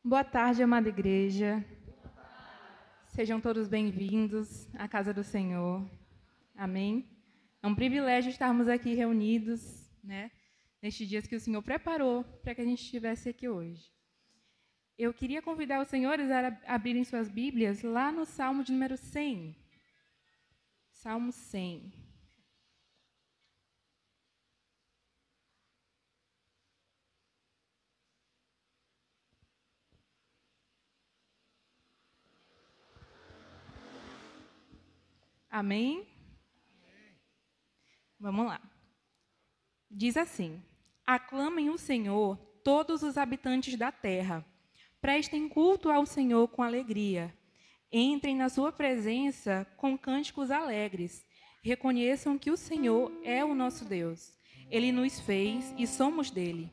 Boa tarde, amada igreja. Sejam todos bem-vindos à casa do Senhor. Amém? É um privilégio estarmos aqui reunidos, nestes dias que o Senhor preparou para que a gente estivesse aqui hoje. Eu queria convidar os senhores a abrirem suas Bíblias lá no Salmo de número 100. Salmo 100. Amém? Vamos lá. Diz assim: aclamem o Senhor todos os habitantes da terra. Prestem culto ao Senhor com alegria. Entrem na sua presença com cânticos alegres. Reconheçam que o Senhor é o nosso Deus. Ele nos fez e somos dele.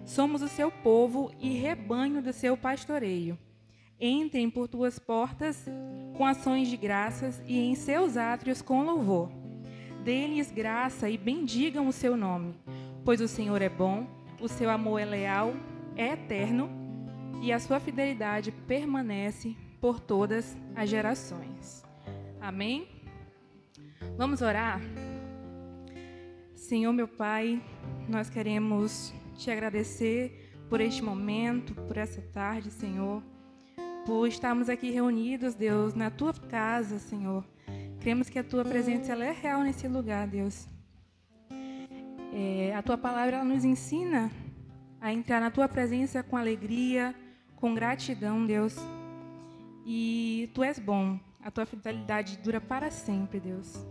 Somos o seu povo e rebanho do seu pastoreio. Entrem por tuas portas com ações de graças e em seus átrios com louvor. Dê-lhes graça e bendigam o seu nome, pois o Senhor é bom, o seu amor é leal, é eterno, e a sua fidelidade permanece por todas as gerações. Amém? Vamos orar? Senhor, meu Pai, nós queremos te agradecer por este momento, por essa tarde, Senhor, por estarmos aqui reunidos, Deus, na Tua casa, Senhor. Cremos que a Tua presença ela é real nesse lugar, Deus. A Tua palavra ela nos ensina a entrar na Tua presença com alegria, com gratidão, Deus. E Tu és bom, a Tua fidelidade dura para sempre, Deus.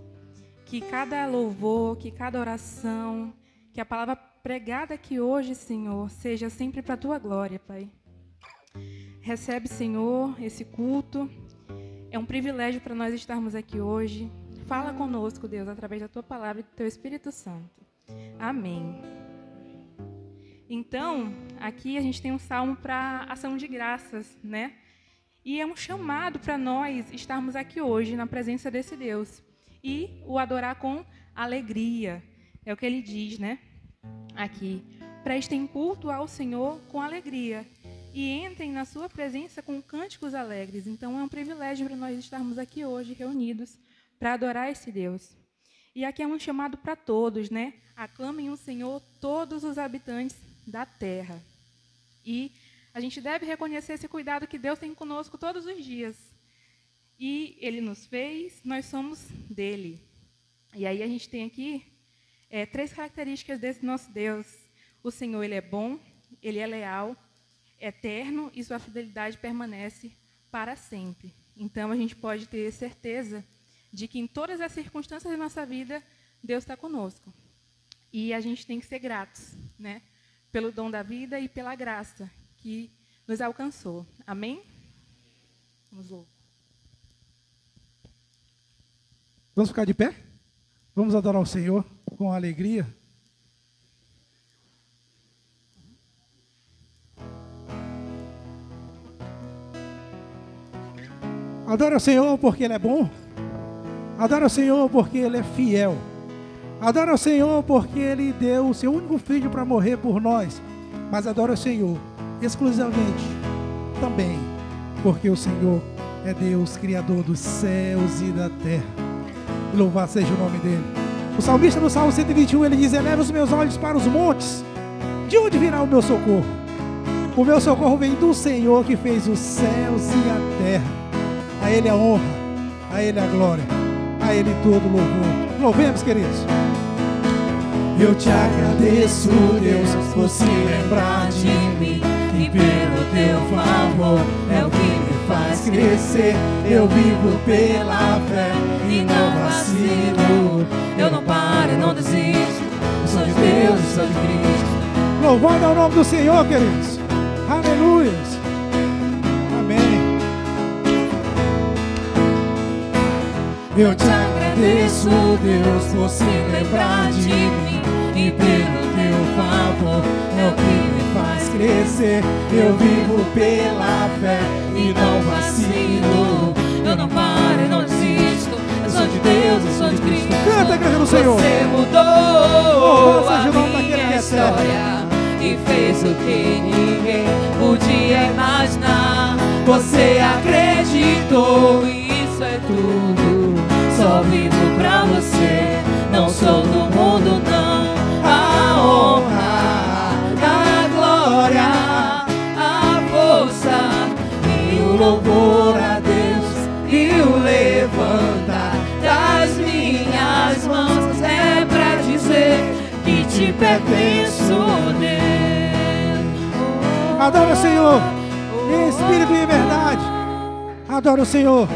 Que cada louvor, que cada oração, que a palavra pregada aqui hoje, Senhor, seja sempre para a Tua glória, Pai. Recebe, Senhor, esse culto. É um privilégio para nós estarmos aqui hoje. Fala conosco, Deus, através da Tua palavra e do Teu Espírito Santo. Amém. Então, aqui a gente tem um salmo para ação de graças, E é um chamado para nós estarmos aqui hoje na presença desse Deus e o adorar com alegria. É o que ele diz, Aqui. Prestem culto ao Senhor com alegria. E entrem na sua presença com cânticos alegres. Então, é um privilégio para nós estarmos aqui hoje, reunidos, para adorar esse Deus. E aqui é um chamado para todos, Aclamem o Senhor todos os habitantes da terra. E a gente deve reconhecer esse cuidado que Deus tem conosco todos os dias. E Ele nos fez, nós somos dele. E aí a gente tem aqui 3 características desse nosso Deus. O Senhor, Ele é bom, Ele é leal, eterno e sua fidelidade permanece para sempre. Então, a gente pode ter certeza de que em todas as circunstâncias da nossa vida, Deus está conosco. E a gente tem que ser gratos, pelo dom da vida e pela graça que nos alcançou. Amém? Vamos louco. Vamos ficar de pé? Vamos adorar o Senhor com alegria. Adora o Senhor porque Ele é bom. Adora o Senhor porque Ele é fiel. Adora o Senhor porque Ele deu o seu único filho para morrer por nós. Mas adora o Senhor exclusivamente também porque o Senhor é Deus, Criador dos céus e da terra. E louvado seja o nome dEle. O salmista no Salmo 121, ele diz: eleva os meus olhos para os montes. De onde virá o meu socorro? O meu socorro vem do Senhor que fez os céus e a terra. A Ele a honra, a Ele a glória, a Ele todo louvor. Louvemos, queridos. Eu te agradeço, Deus, por se lembrar de mim. E pelo teu favor é o que me faz crescer. Eu vivo pela fé e não vacilo. Eu não paro, eu não desisto. Eu sou de Deus, eu sou de Cristo. Louvado é o nome do Senhor, queridos. Aleluia. Amém. Eu te agradeço, Deus, por se lembrar de mim. E pelo teu favor é o que me faz crescer. Eu vivo pela fé e não vacilo. Eu não paro, eu não desisto. Eu sou de Deus, eu sou de Cristo. Canta a igreja do Senhor. Você mudou seja o nome a daquele que minha é eterno. história e fez o que ninguém podia imaginar. imaginar. Você acreditou, isso é tudo. Só vivo pra você, não sou do mundo não. A honra, a glória, a força e o louvor a Deus e o levantar das minhas mãos é pra dizer que te pertenço, Deus. Adora o Senhor em espírito e em verdade. Adora o Senhor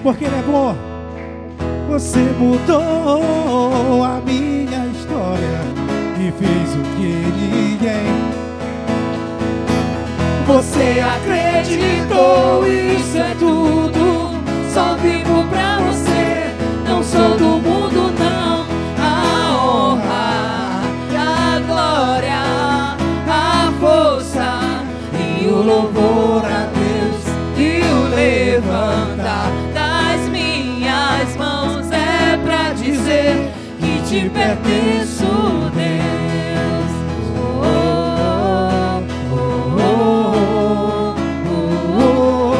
porque Ele é bom. Você mudou a minha história e fez o que ninguém. Você acreditou, isso é tudo. Só vivo pra você, não sou do mundo não. A honra, a glória, a força e o louvor a Deus e o levantar das minhas mãos é pra dizer que te pertenço, Deus. Oh, oh, oh, oh,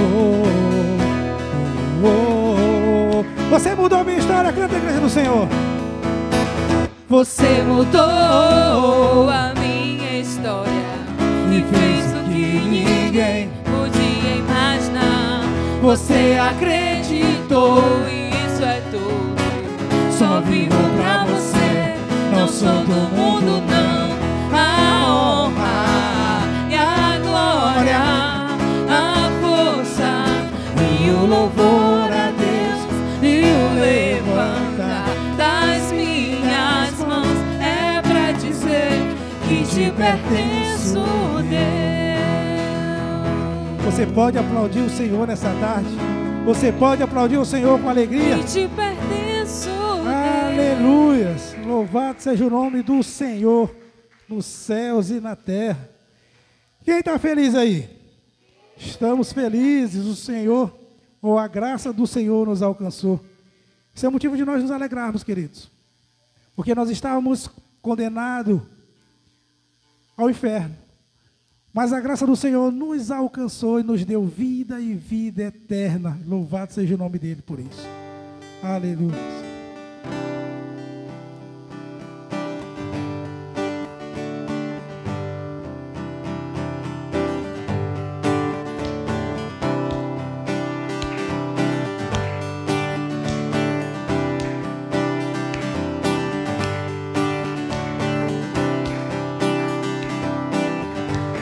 oh, oh. Você mudou minha história, canta a igreja do Senhor. Você mudou a minha história e fez o que ninguém podia imaginar. Você acreditou, isso é tudo. Só vivo pra você, não sou do mundo não. A honra e a glória, a força e o louvor a Deus e o levantar das minhas mãos é pra dizer que te pertenço, Deus. Você pode aplaudir o Senhor nessa tarde. Você pode aplaudir o Senhor com alegria. Que te pertenço, Aleluias. Louvado seja o nome do Senhor nos céus e na terra. Quem está feliz aí? Estamos felizes. O Senhor, ou a graça do Senhor nos alcançou. Isso é motivo de nós nos alegrarmos, queridos. Porque nós estávamos condenados ao inferno. Mas a graça do Senhor nos alcançou e nos deu vida e vida eterna. Louvado seja o nome dele por isso. Aleluia.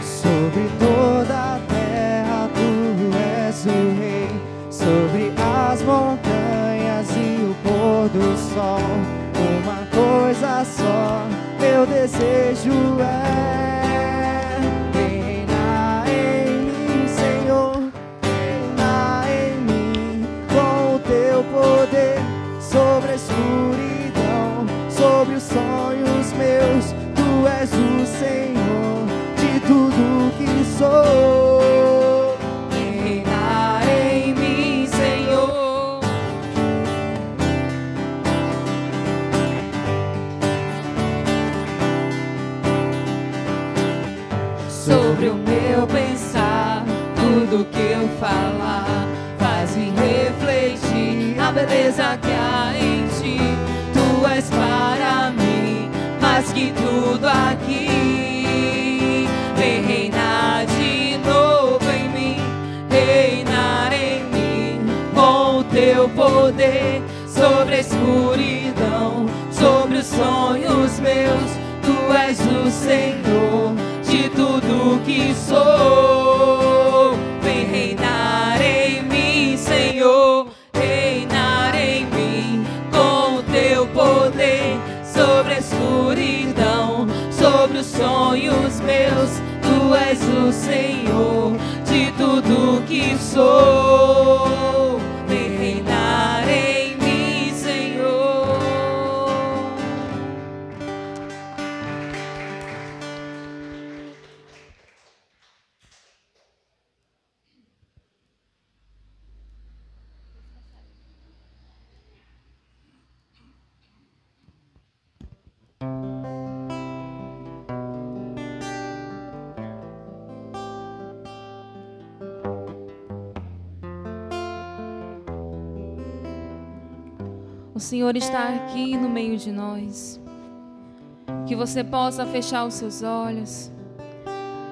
Sobre toda a terra tu és o rei, sobre as montanhas e o pôr do sol. Uma coisa só meu desejo é reinar em mim, Senhor, reinar em mim com o teu poder sobre a escuridão, sobre os sonhos meus. Tu és o Senhor de tudo que sou. Reinar em mim, Senhor. Sobre o meu pensar, tudo que eu falar, faz-me refletir a beleza que há em ti. Tu és para mim mais que tudo aqui. Vem reinar de novo em mim, reinar em mim com o teu poder sobre a escuridão, sobre os sonhos meus. Tu és o Senhor de tudo que sou. Vem reinar em mim, Senhor, reinar em mim com o teu poder sobre a escuridão, sobre os sonhos meus. Tu és o Senhor de tudo que sou. Vem reinar em mim, Senhor. O Senhor está aqui no meio de nós. Que você possa fechar os seus olhos,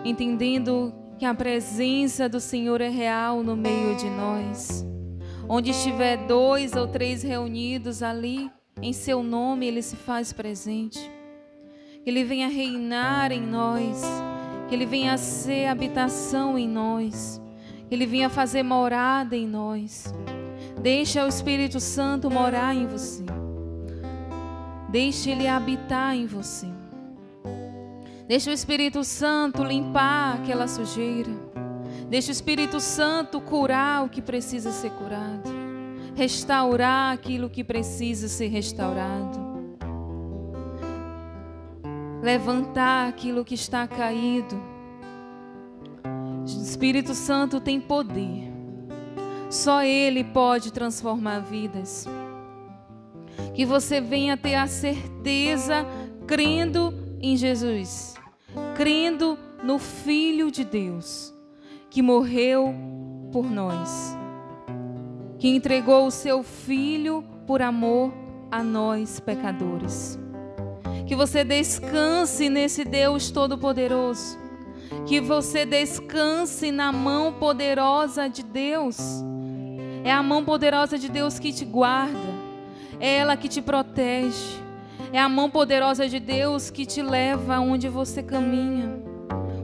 entendendo que a presença do Senhor é real no meio de nós. Onde estiver 2 ou 3 reunidos ali, em seu nome, Ele se faz presente. Que Ele venha reinar em nós, que Ele venha ser habitação em nós, que Ele venha fazer morada em nós. Deixa o Espírito Santo morar em você. Deixe Ele habitar em você. Deixa o Espírito Santo limpar aquela sujeira. Deixa o Espírito Santo curar o que precisa ser curado. Restaurar aquilo que precisa ser restaurado. Levantar aquilo que está caído. O Espírito Santo tem poder. Só Ele pode transformar vidas. Que você venha ter a certeza, crendo em Jesus, crendo no Filho de Deus, que morreu por nós, que entregou o seu Filho por amor a nós, pecadores. Que você descanse nesse Deus Todo-Poderoso, que você descanse na mão poderosa de Deus. É a mão poderosa de Deus que te guarda, é ela que te protege, é a mão poderosa de Deus que te leva aonde você caminha.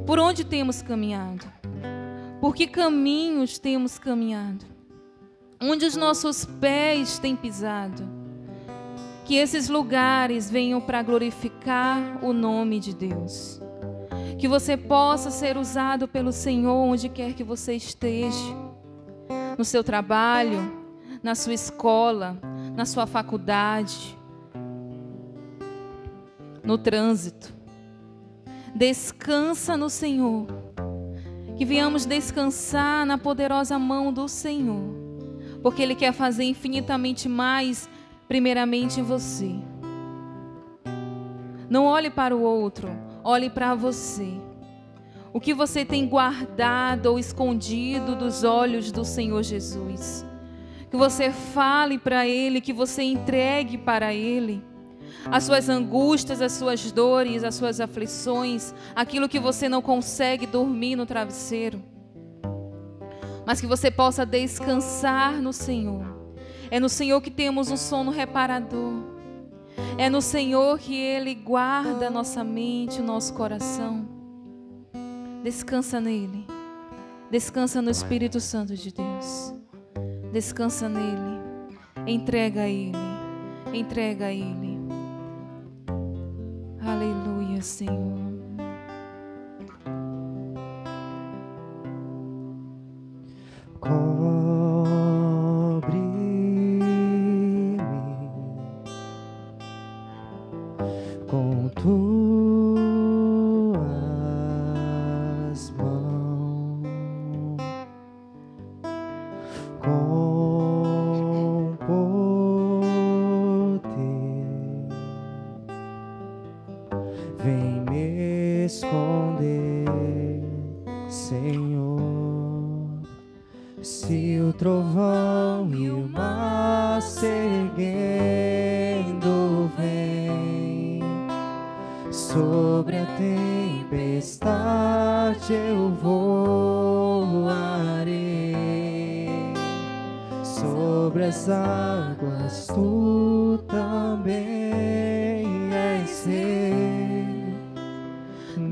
Por onde temos caminhado? Por que caminhos temos caminhado? Onde os nossos pés têm pisado? Que esses lugares venham para glorificar o nome de Deus. Que você possa ser usado pelo Senhor onde quer que você esteja. No seu trabalho, na sua escola, na sua faculdade, no trânsito. Descansa no Senhor. Que venhamos descansar na poderosa mão do Senhor, porque Ele quer fazer infinitamente mais, primeiramente em você. Não olhe para o outro, olhe para você. O que você tem guardado ou escondido dos olhos do Senhor Jesus. Que você fale para Ele, que você entregue para Ele as suas angústias, as suas dores, as suas aflições, aquilo que você não consegue dormir no travesseiro. Mas que você possa descansar no Senhor. É no Senhor que temos um sono reparador. É no Senhor que Ele guarda a nossa mente, o nosso coração. Descansa nele. Descansa no Espírito Santo de Deus. Descansa nele. Entrega a Ele. Entrega a Ele. Aleluia, Senhor. Cobre-me com tuas mãos, com poder. Vem me esconder, Senhor. Se o trovão e o mar seguindo vem, sobre a tempestade eu voarei. Sobre as águas tu também és rei.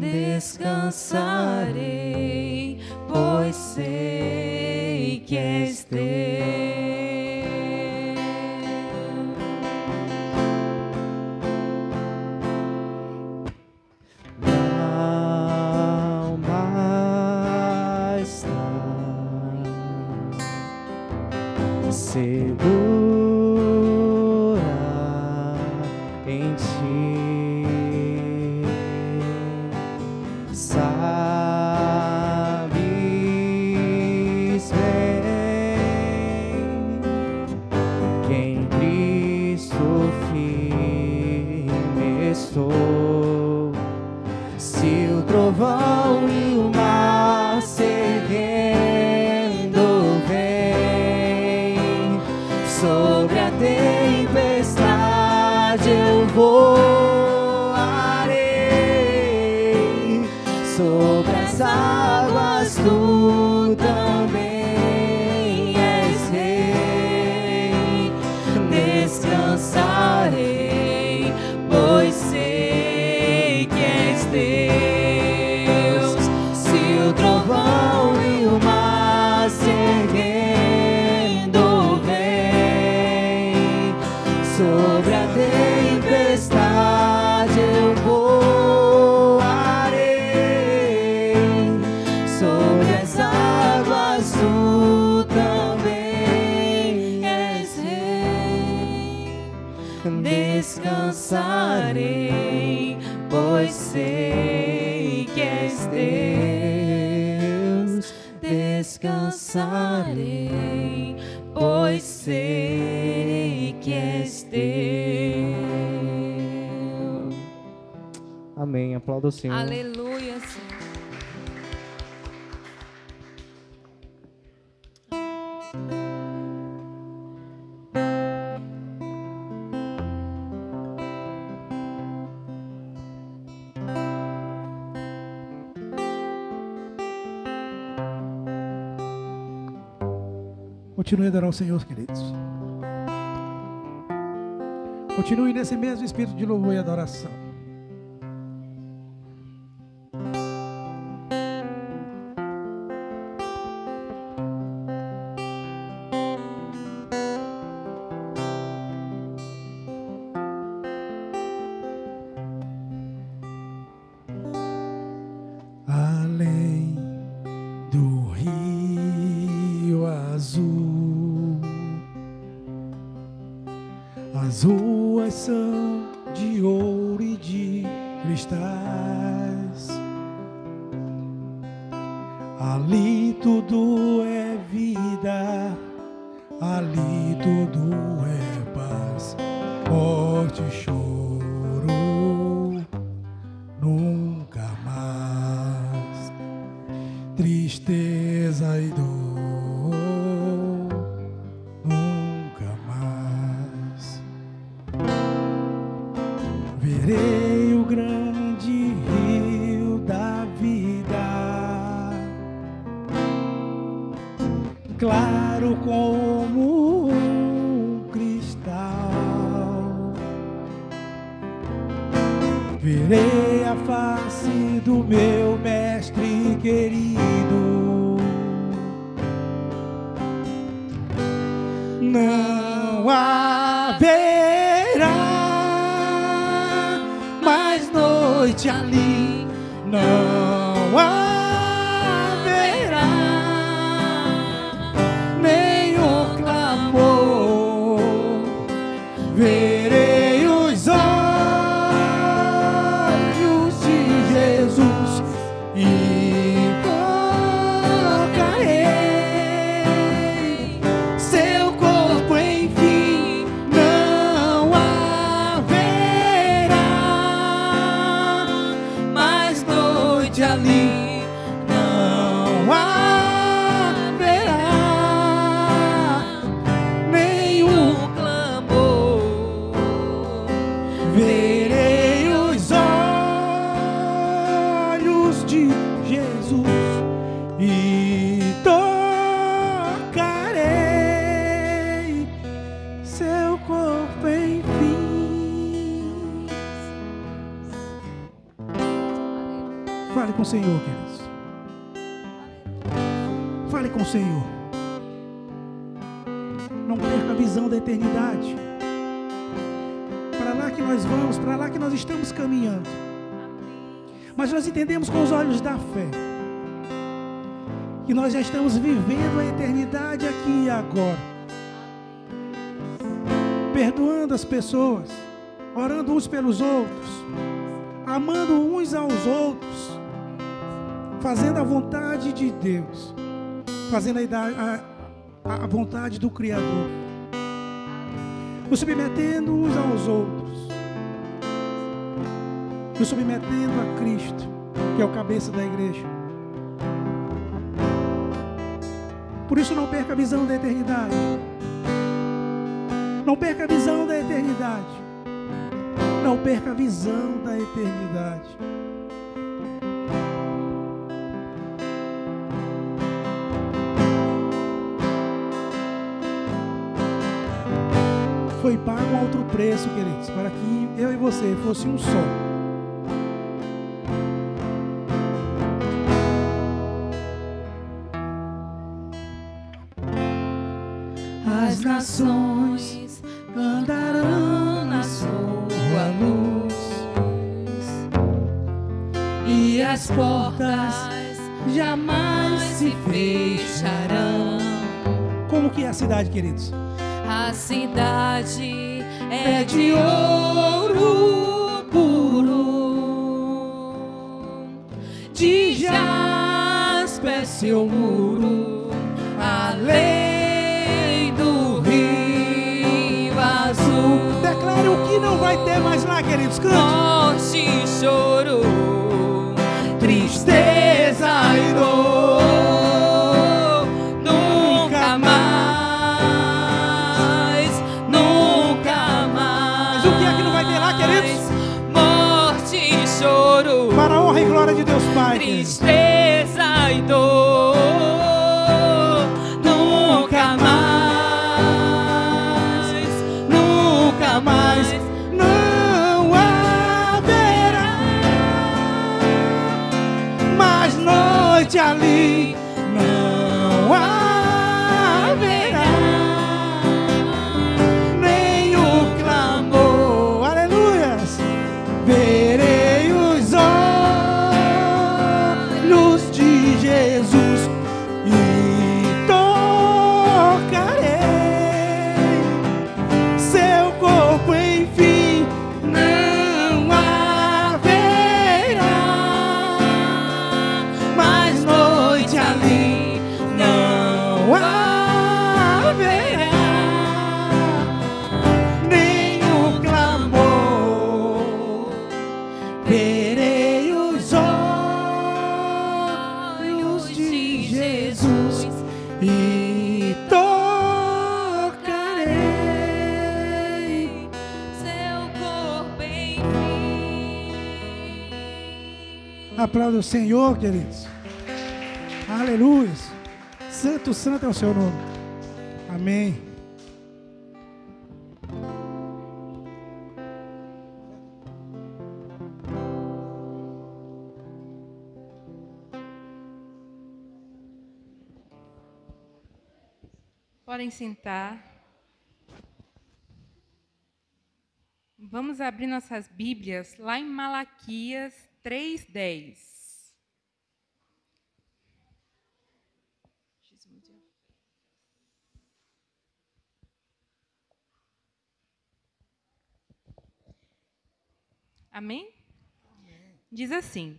Descansarei, pois sei que és teu. Não mais está segura em ti. Sabes bem que em Cristo firme estou. Se o trovão e o mar seguindo vem, sobre a tempestade tempestade eu voarei, sobre as águas tu também és rei. Descansarei, pois sei que és Deus. Se o trovão e o mar se erguendo vem, sobre a tempestade eu voarei, sobre as águas tu também és rei. Descansarei, pois sei que és Deus. Descansarei, pois sei que és Deus. Amém. Aplauda o Senhor. Aleluia, Senhor. Continue a adorar o Senhor, queridos. Continue nesse mesmo espírito de louvor e adoração. Além do rio azul, as ruas são de ouro e de cristais. Ali tudo é vida, ali tudo é paz. Morte e choro nunca mais. Tristeza e dor nunca mais. Verei o grande rio da vida, claro como um cristal. Verei a face do meu mestre querido. Não haverá mais noite ali, não haverá nenhum clamor. Verei os olhos de Jesus e tocarei seu corpo, enfim. Não haverá mais noite ali, não haverá nenhum clamor. Verei os olhos de Jesus e tocarei seu corpo, enfim. Fale com o Senhor, queridos. Fale com o Senhor. Não perca a visão da eternidade. Para lá que nós vamos, para lá que nós estamos caminhando. Mas nós entendemos com os olhos da fé que nós já estamos vivendo a eternidade aqui e agora. Perdoando as pessoas, orando uns pelos outros, amando uns aos outros, fazendo a vontade de Deus, fazendo a vontade do Criador, nos submetendo uns aos outros, nos submetendo a Cristo, que é o cabeça da igreja. Por isso não perca a visão da eternidade. Não perca a visão da eternidade. não perca a visão da eternidade. Foi pago um alto preço, queridos, para que eu e você fosse um só. As nações andarão na sua luz e as portas jamais se fecharão. Como que é a cidade, queridos? A cidade É de ouro puro, de jaspe seu muro, além do rio azul. Declare o que não vai ter mais lá, queridos. Cante. Morte e choro, Tristeza e dor, nunca mais. Mas o que é que não vai ter lá, queridos? Morte e choro, Para a honra e glória de Deus Pai. queridos. tristeza e dor, nunca mais, nunca mais. Não haverá mais noite ali. Não haverá nem o clamor. Aleluias. Verei os olhos de Jesus e tocarei seu corpo, enfim. Não haverá mais noite ali. Não haverá nenhum clamor. Verei os olhos de Jesus e tocarei. Seu corpo enfim. Aplauda o Senhor, queridos. Aleluia. Santo, santo é o seu nome. Amém. Podem sentar. Vamos abrir nossas Bíblias lá em Malaquias 3:10. Amém? Diz assim: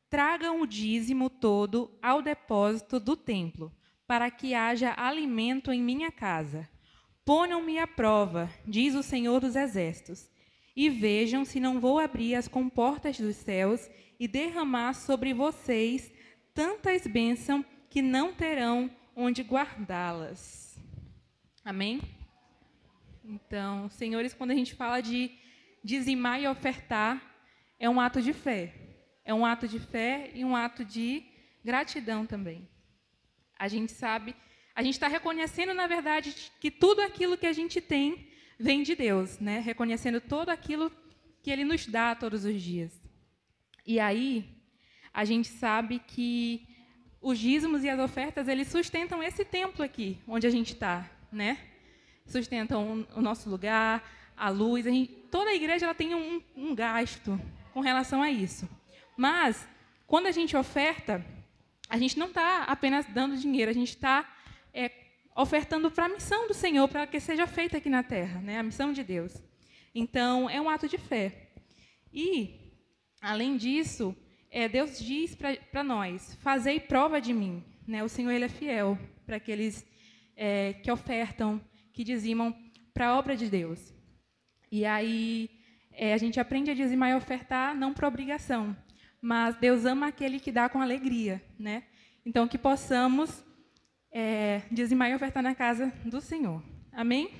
tragam o dízimo todo ao depósito do templo, para que haja alimento em minha casa. Ponham-me à prova, diz o Senhor dos Exércitos, e vejam se não vou abrir as comportas dos céus e derramar sobre vocês tantas bênçãos que não terão onde guardá-las. Amém? Então, senhores, quando a gente fala de dizimar e ofertar, é um ato de fé. É um ato de fé e um ato de gratidão também. A gente sabe, a gente está reconhecendo, na verdade, que tudo aquilo que a gente tem vem de Deus, né? Reconhecendo todo aquilo que Ele nos dá todos os dias. E aí, a gente sabe que os dízimos e as ofertas, eles sustentam esse templo aqui, onde a gente está, né? Sustentam o nosso lugar, a luz. Toda a igreja ela tem um gasto com relação a isso. Mas, quando a gente oferta, a gente não está apenas dando dinheiro, a gente está ofertando para a missão do Senhor, para que seja feita aqui na terra, né? A missão de Deus. Então, é um ato de fé. E, além disso, Deus diz para nós, fazei prova de mim. Né? O Senhor ele é fiel para aqueles que ofertam, que dizimam para a obra de Deus. E aí, a gente aprende a dizimar e ofertar não por obrigação, mas Deus ama aquele que dá com alegria, né? Então, que possamos dizimar e ofertar na casa do Senhor. Amém?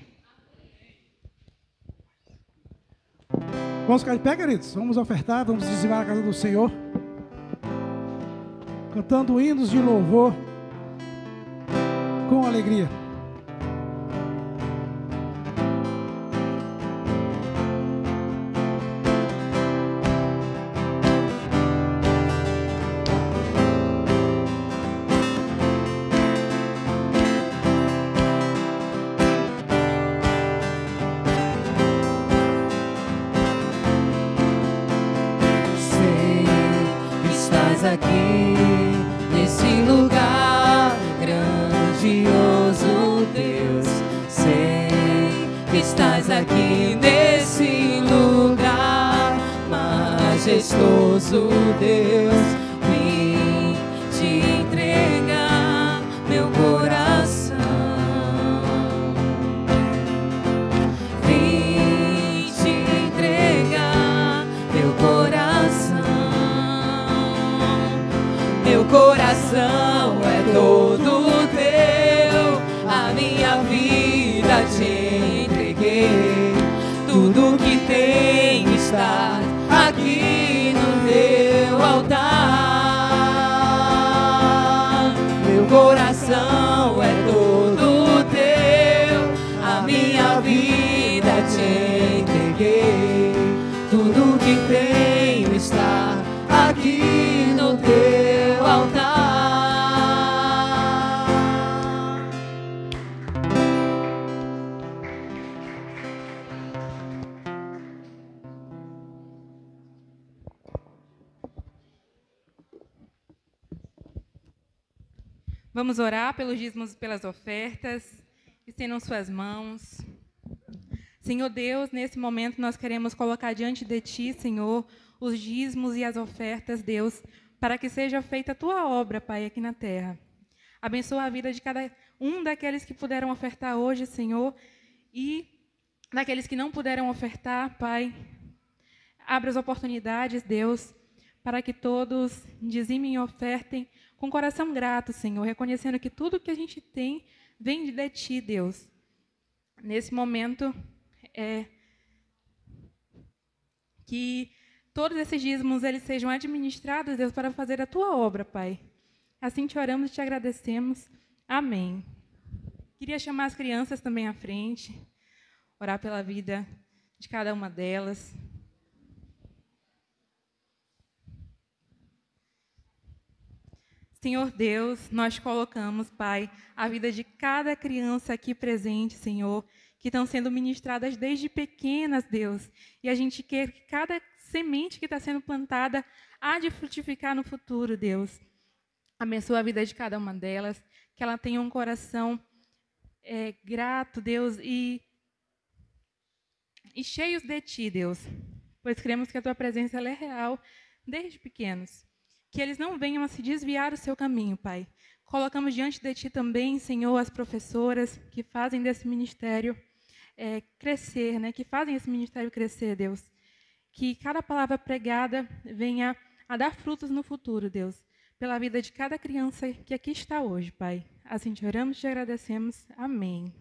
Vamos ficar de pé, queridos? Vamos ofertar, vamos dizimar a casa do Senhor, cantando hinos de louvor com alegria. Aqui nesse lugar grandioso, Deus, sei que estás aqui nesse lugar majestoso, Deus, vim te entregar meu coração, vim te entregar meu coração. Meu coração é todo teu, a minha vida te entreguei. Tudo que tem está aqui no teu altar. Meu coração é todo teu, a minha vida te entreguei. Tudo que tenho está aqui no teu altar. Vamos orar pelos dízimos e pelas ofertas. Estendam suas mãos. Senhor Deus, nesse momento nós queremos colocar diante de Ti, Senhor, os dízimos e as ofertas, Deus, para que seja feita a Tua obra, Pai, aqui na terra. Abençoa a vida de cada um daqueles que puderam ofertar hoje, Senhor, e daqueles que não puderam ofertar, Pai. Abra as oportunidades, Deus, para que todos dizimem e ofertem com coração grato, Senhor, reconhecendo que tudo que a gente tem vem de Ti, Deus. Nesse momento, que todos esses dízimos eles sejam administrados, Deus, para fazer a Tua obra, Pai. Assim te oramos e te agradecemos. Amém. Queria chamar as crianças também à frente, orar pela vida de cada uma delas. Senhor Deus, nós colocamos, Pai, a vida de cada criança aqui presente, Senhor, que estão sendo ministradas desde pequenas, Deus. E a gente quer que cada semente que está sendo plantada há de frutificar no futuro, Deus. Abençoa a vida de cada uma delas, que ela tenha um coração grato, Deus, e cheios de Ti, Deus. Pois cremos que a Tua presença ela é real desde pequenos. Que eles não venham a se desviar do seu caminho, Pai. Colocamos diante de Ti também, Senhor, as professoras que fazem desse ministério crescer, né? Que fazem esse ministério crescer, Deus. Que cada palavra pregada venha a dar frutos no futuro, Deus. Pela vida de cada criança que aqui está hoje, Pai. Assim te oramos e te agradecemos. Amém.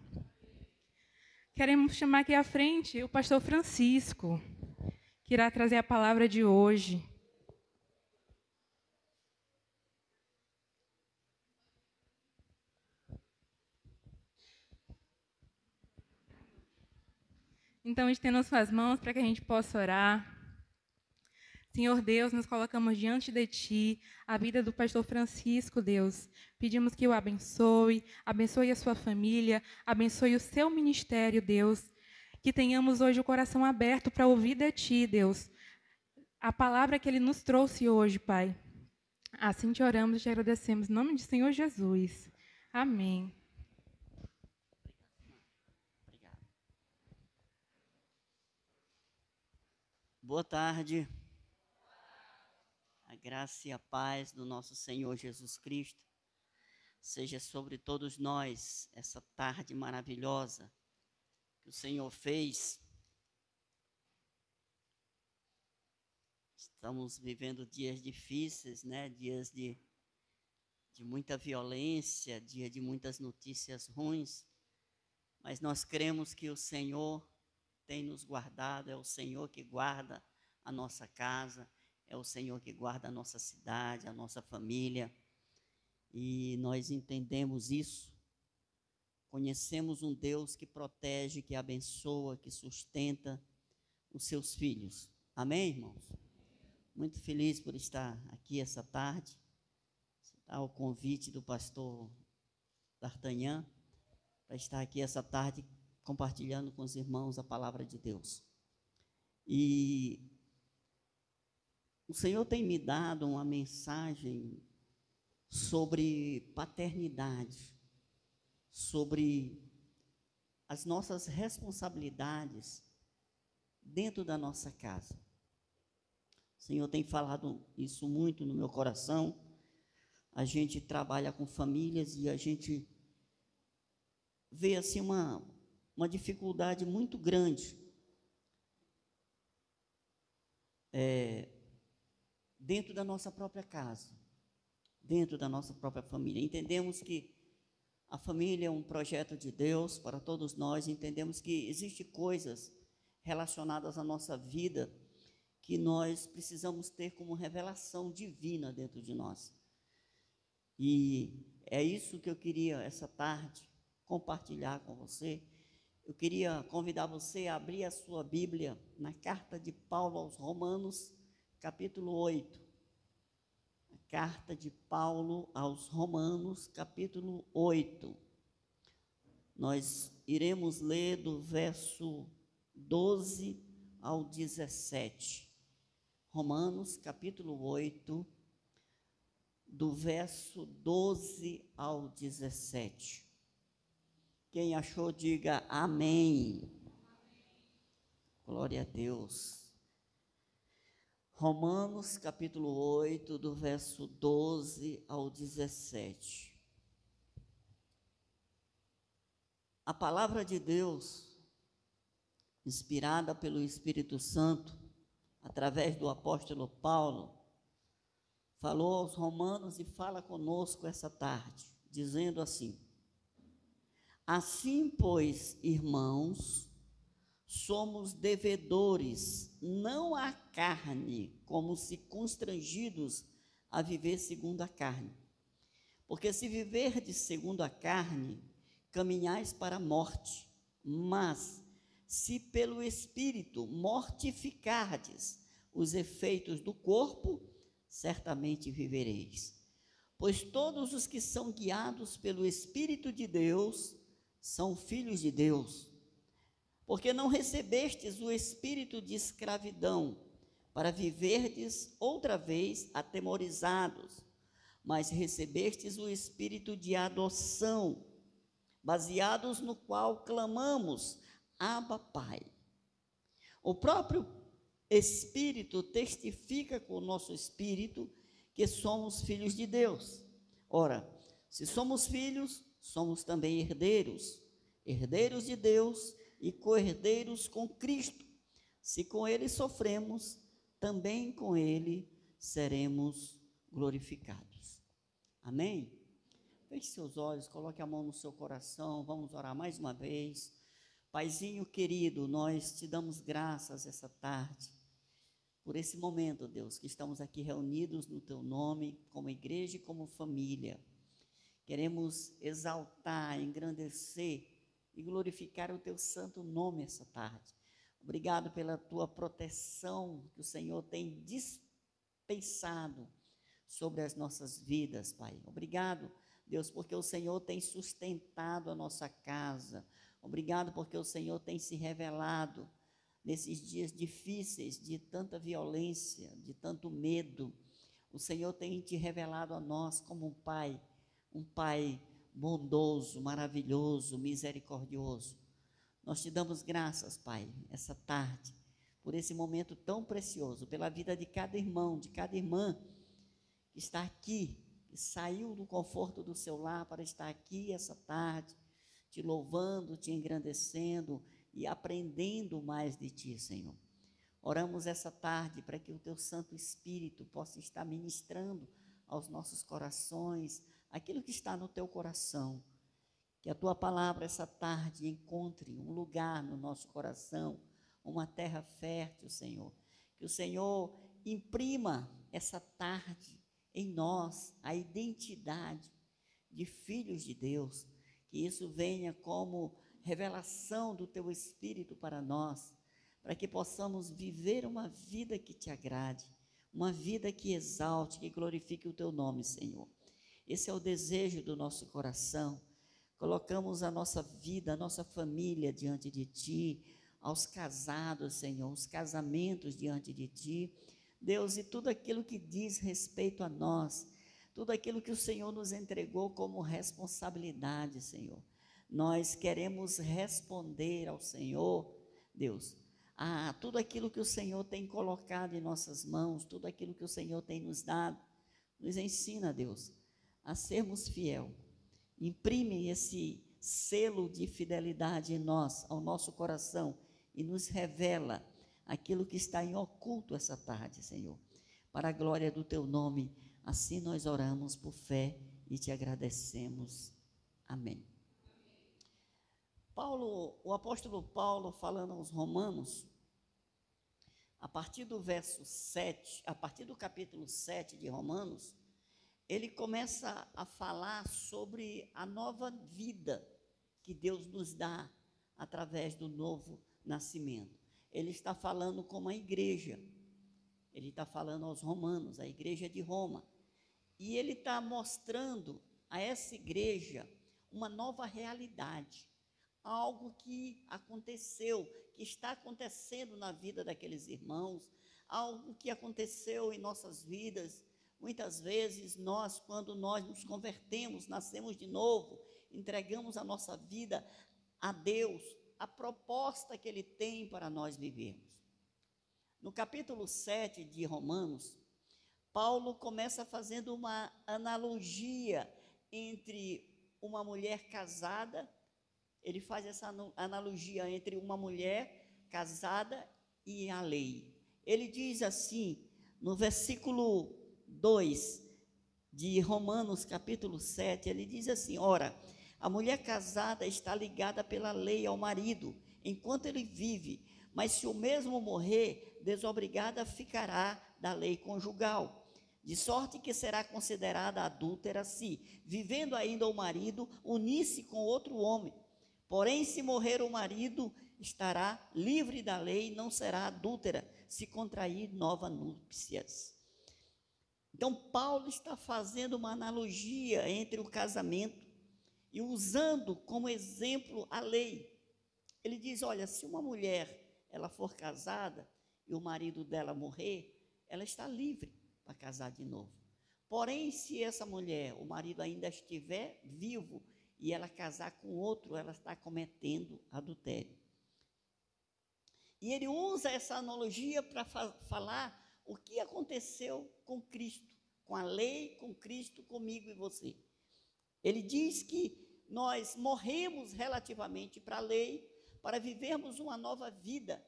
Queremos chamar aqui à frente o pastor Francisco, que irá trazer a palavra de hoje. Então, estendam suas mãos para que a gente possa orar. Senhor Deus, nos colocamos diante de Ti, a vida do pastor Francisco, Deus. Pedimos que o abençoe a sua família, abençoe o seu ministério, Deus. Que tenhamos hoje o coração aberto para ouvir de Ti, Deus. A palavra que Ele nos trouxe hoje, Pai. Assim te oramos e te agradecemos. Em nome de Senhor Jesus. Amém. Boa tarde. A graça e a paz do nosso Senhor Jesus Cristo seja sobre todos nós essa tarde maravilhosa que o Senhor fez. Estamos vivendo dias difíceis, né? Dias de muita violência, dia de muitas notícias ruins, mas nós cremos que o Senhor tem nos guardado, é o Senhor que guarda a nossa casa, é o Senhor que guarda a nossa cidade, a nossa família. E nós entendemos isso. Conhecemos um Deus que protege, que abençoa, que sustenta os seus filhos. Amém, irmãos? Muito feliz por estar aqui essa tarde. Ao convite do pastor D'Artagnan, para estar aqui essa tarde compartilhando com os irmãos a palavra de Deus. E o Senhor tem me dado uma mensagem sobre paternidade, sobre as nossas responsabilidades dentro da nossa casa. O Senhor tem falado isso muito no meu coração. A gente trabalha com famílias e a gente vê assim uma dificuldade muito grande dentro da nossa própria casa, dentro da nossa própria família. Entendemos que a família é um projeto de Deus para todos nós, entendemos que existem coisas relacionadas à nossa vida que nós precisamos ter como revelação divina dentro de nós. E é isso que eu queria, essa tarde, compartilhar com você. Eu queria convidar você a abrir a sua Bíblia na carta de Paulo aos Romanos, capítulo 8. A carta de Paulo aos Romanos, capítulo 8. Nós iremos ler do verso 12 ao 17. Romanos, capítulo 8, do verso 12 ao 17. Quem achou, diga amém. Glória a Deus. Romanos, capítulo 8, do verso 12 ao 17. A palavra de Deus, inspirada pelo Espírito Santo, através do apóstolo Paulo, falou aos romanos e fala conosco essa tarde, dizendo assim: assim, pois, irmãos, somos devedores, não à carne, como se constrangidos a viver segundo a carne. Porque se viverdes segundo a carne, caminhais para a morte, mas se pelo Espírito mortificardes os efeitos do corpo, certamente vivereis. Pois todos os que são guiados pelo Espírito de Deus são filhos de Deus. Porque não recebestes o espírito de escravidão para viverdes outra vez atemorizados, mas recebestes o espírito de adoção, baseados no qual clamamos: Abba, Pai. O próprio Espírito testifica com o nosso espírito que somos filhos de Deus. Ora, se somos filhos, somos também herdeiros, herdeiros de Deus e co-herdeiros com Cristo. Se com Ele sofremos, também com Ele seremos glorificados. Amém? Feche seus olhos, coloque a mão no seu coração, vamos orar mais uma vez. Paizinho querido, nós te damos graças essa tarde, por esse momento, Deus, que estamos aqui reunidos no Teu nome, como igreja e como família. Queremos exaltar, engrandecer e glorificar o Teu santo nome essa tarde. Obrigado pela Tua proteção que o Senhor tem dispensado sobre as nossas vidas, Pai. Obrigado, Deus, porque o Senhor tem sustentado a nossa casa. Obrigado porque o Senhor tem se revelado nesses dias difíceis de tanta violência, de tanto medo. O Senhor tem te revelado a nós como um Pai bondoso, maravilhoso, misericordioso. Nós te damos graças, Pai, essa tarde, por esse momento tão precioso, pela vida de cada irmão, de cada irmã que está aqui, que saiu do conforto do seu lar para estar aqui essa tarde, te louvando, te engrandecendo e aprendendo mais de Ti, Senhor. Oramos essa tarde para que o Teu Santo Espírito possa estar ministrando aos nossos corações aquilo que está no Teu coração. Que a Tua palavra essa tarde encontre um lugar no nosso coração, uma terra fértil, Senhor. Que o Senhor imprima essa tarde em nós a identidade de filhos de Deus, que isso venha como revelação do Teu Espírito para nós, para que possamos viver uma vida que Te agrade, uma vida que exalte, que glorifique o Teu nome, Senhor. Esse é o desejo do nosso coração. Colocamos a nossa vida, a nossa família diante de Ti, aos casados, Senhor, os casamentos diante de Ti, Deus, e tudo aquilo que diz respeito a nós, tudo aquilo que o Senhor nos entregou como responsabilidade, Senhor. Nós queremos responder ao Senhor, Deus, a tudo aquilo que o Senhor tem colocado em nossas mãos, tudo aquilo que o Senhor tem nos dado. Nos ensina, Deus, a sermos fiel. Imprime esse selo de fidelidade em nós, ao nosso coração, e nos revela aquilo que está em oculto essa tarde, Senhor. Para a glória do Teu nome, assim nós oramos por fé e Te agradecemos. Amém. O apóstolo Paulo, falando aos Romanos, a partir do verso 7, a partir do capítulo 7 de Romanos, ele começa a falar sobre a nova vida que Deus nos dá através do novo nascimento. Ele está falando como a igreja, ele está falando aos romanos, a igreja de Roma, e ele está mostrando a essa igreja uma nova realidade, algo que aconteceu, que está acontecendo na vida daqueles irmãos, algo que aconteceu em nossas vidas. Muitas vezes nós, quando nós nos convertemos, nascemos de novo, entregamos a nossa vida a Deus, a proposta que Ele tem para nós vivermos. No capítulo 7 de Romanos, Paulo começa fazendo uma analogia entre uma mulher casada, ele faz essa analogia entre uma mulher casada e a lei. Ele diz assim, no versículo 2 de Romanos capítulo 7, ele diz assim: ora, a mulher casada está ligada pela lei ao marido, enquanto ele vive, mas se o mesmo morrer, desobrigada ficará da lei conjugal, de sorte que será considerada adúltera se, vivendo ainda o marido, unir-se com outro homem. Porém, se morrer o marido, estará livre da lei e não será adúltera, se contrair novas núpcias. Então, Paulo está fazendo uma analogia entre o casamento e usando como exemplo a lei. Ele diz, olha, se uma mulher ela for casada e o marido dela morrer, ela está livre para casar de novo. Porém, se essa mulher, o marido ainda estiver vivo e ela casar com outro, ela está cometendo adultério. E ele usa essa analogia para falar o que aconteceu com Cristo, com a lei, com Cristo, comigo e você. Ele diz que nós morremos relativamente para a lei, para vivermos uma nova vida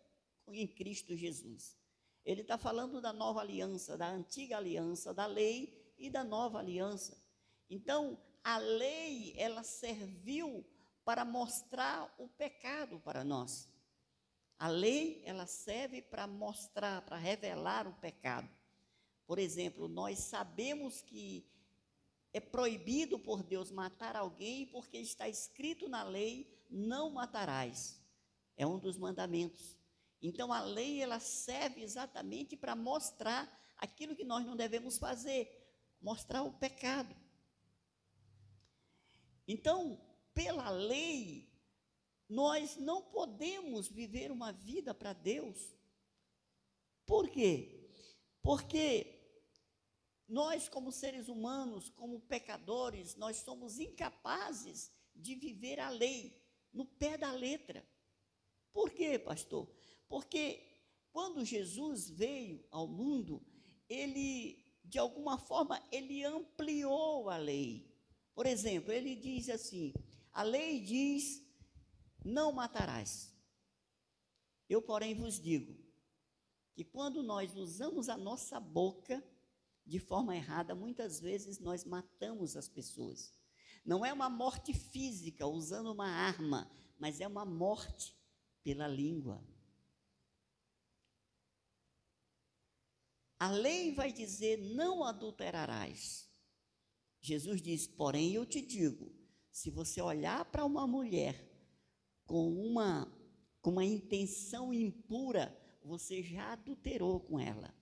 em Cristo Jesus. Ele está falando da nova aliança, da antiga aliança, da lei e da nova aliança. Então, a lei, ela serviu para mostrar o pecado para nós. A lei, ela serve para mostrar, para revelar o pecado. Por exemplo, nós sabemos que é proibido por Deus matar alguém porque está escrito na lei, não matarás. É um dos mandamentos. Então, a lei, ela serve exatamente para mostrar aquilo que nós não devemos fazer, mostrar o pecado. Então, pela lei, nós não podemos viver uma vida para Deus. Por quê? Porque nós, como seres humanos, como pecadores, nós somos incapazes de viver a lei no pé da letra. Por quê, pastor? Porque quando Jesus veio ao mundo, ele, de alguma forma, ele ampliou a lei. Por exemplo, ele diz assim, a lei diz, não matarás. Eu, porém, vos digo, que quando nós usamos a nossa boca de forma errada, muitas vezes nós matamos as pessoas. Não é uma morte física, usando uma arma, mas é uma morte pela língua. A lei vai dizer: não adulterarás. Jesus diz: porém eu te digo, se você olhar para uma mulher com uma intenção impura, você já adulterou com ela.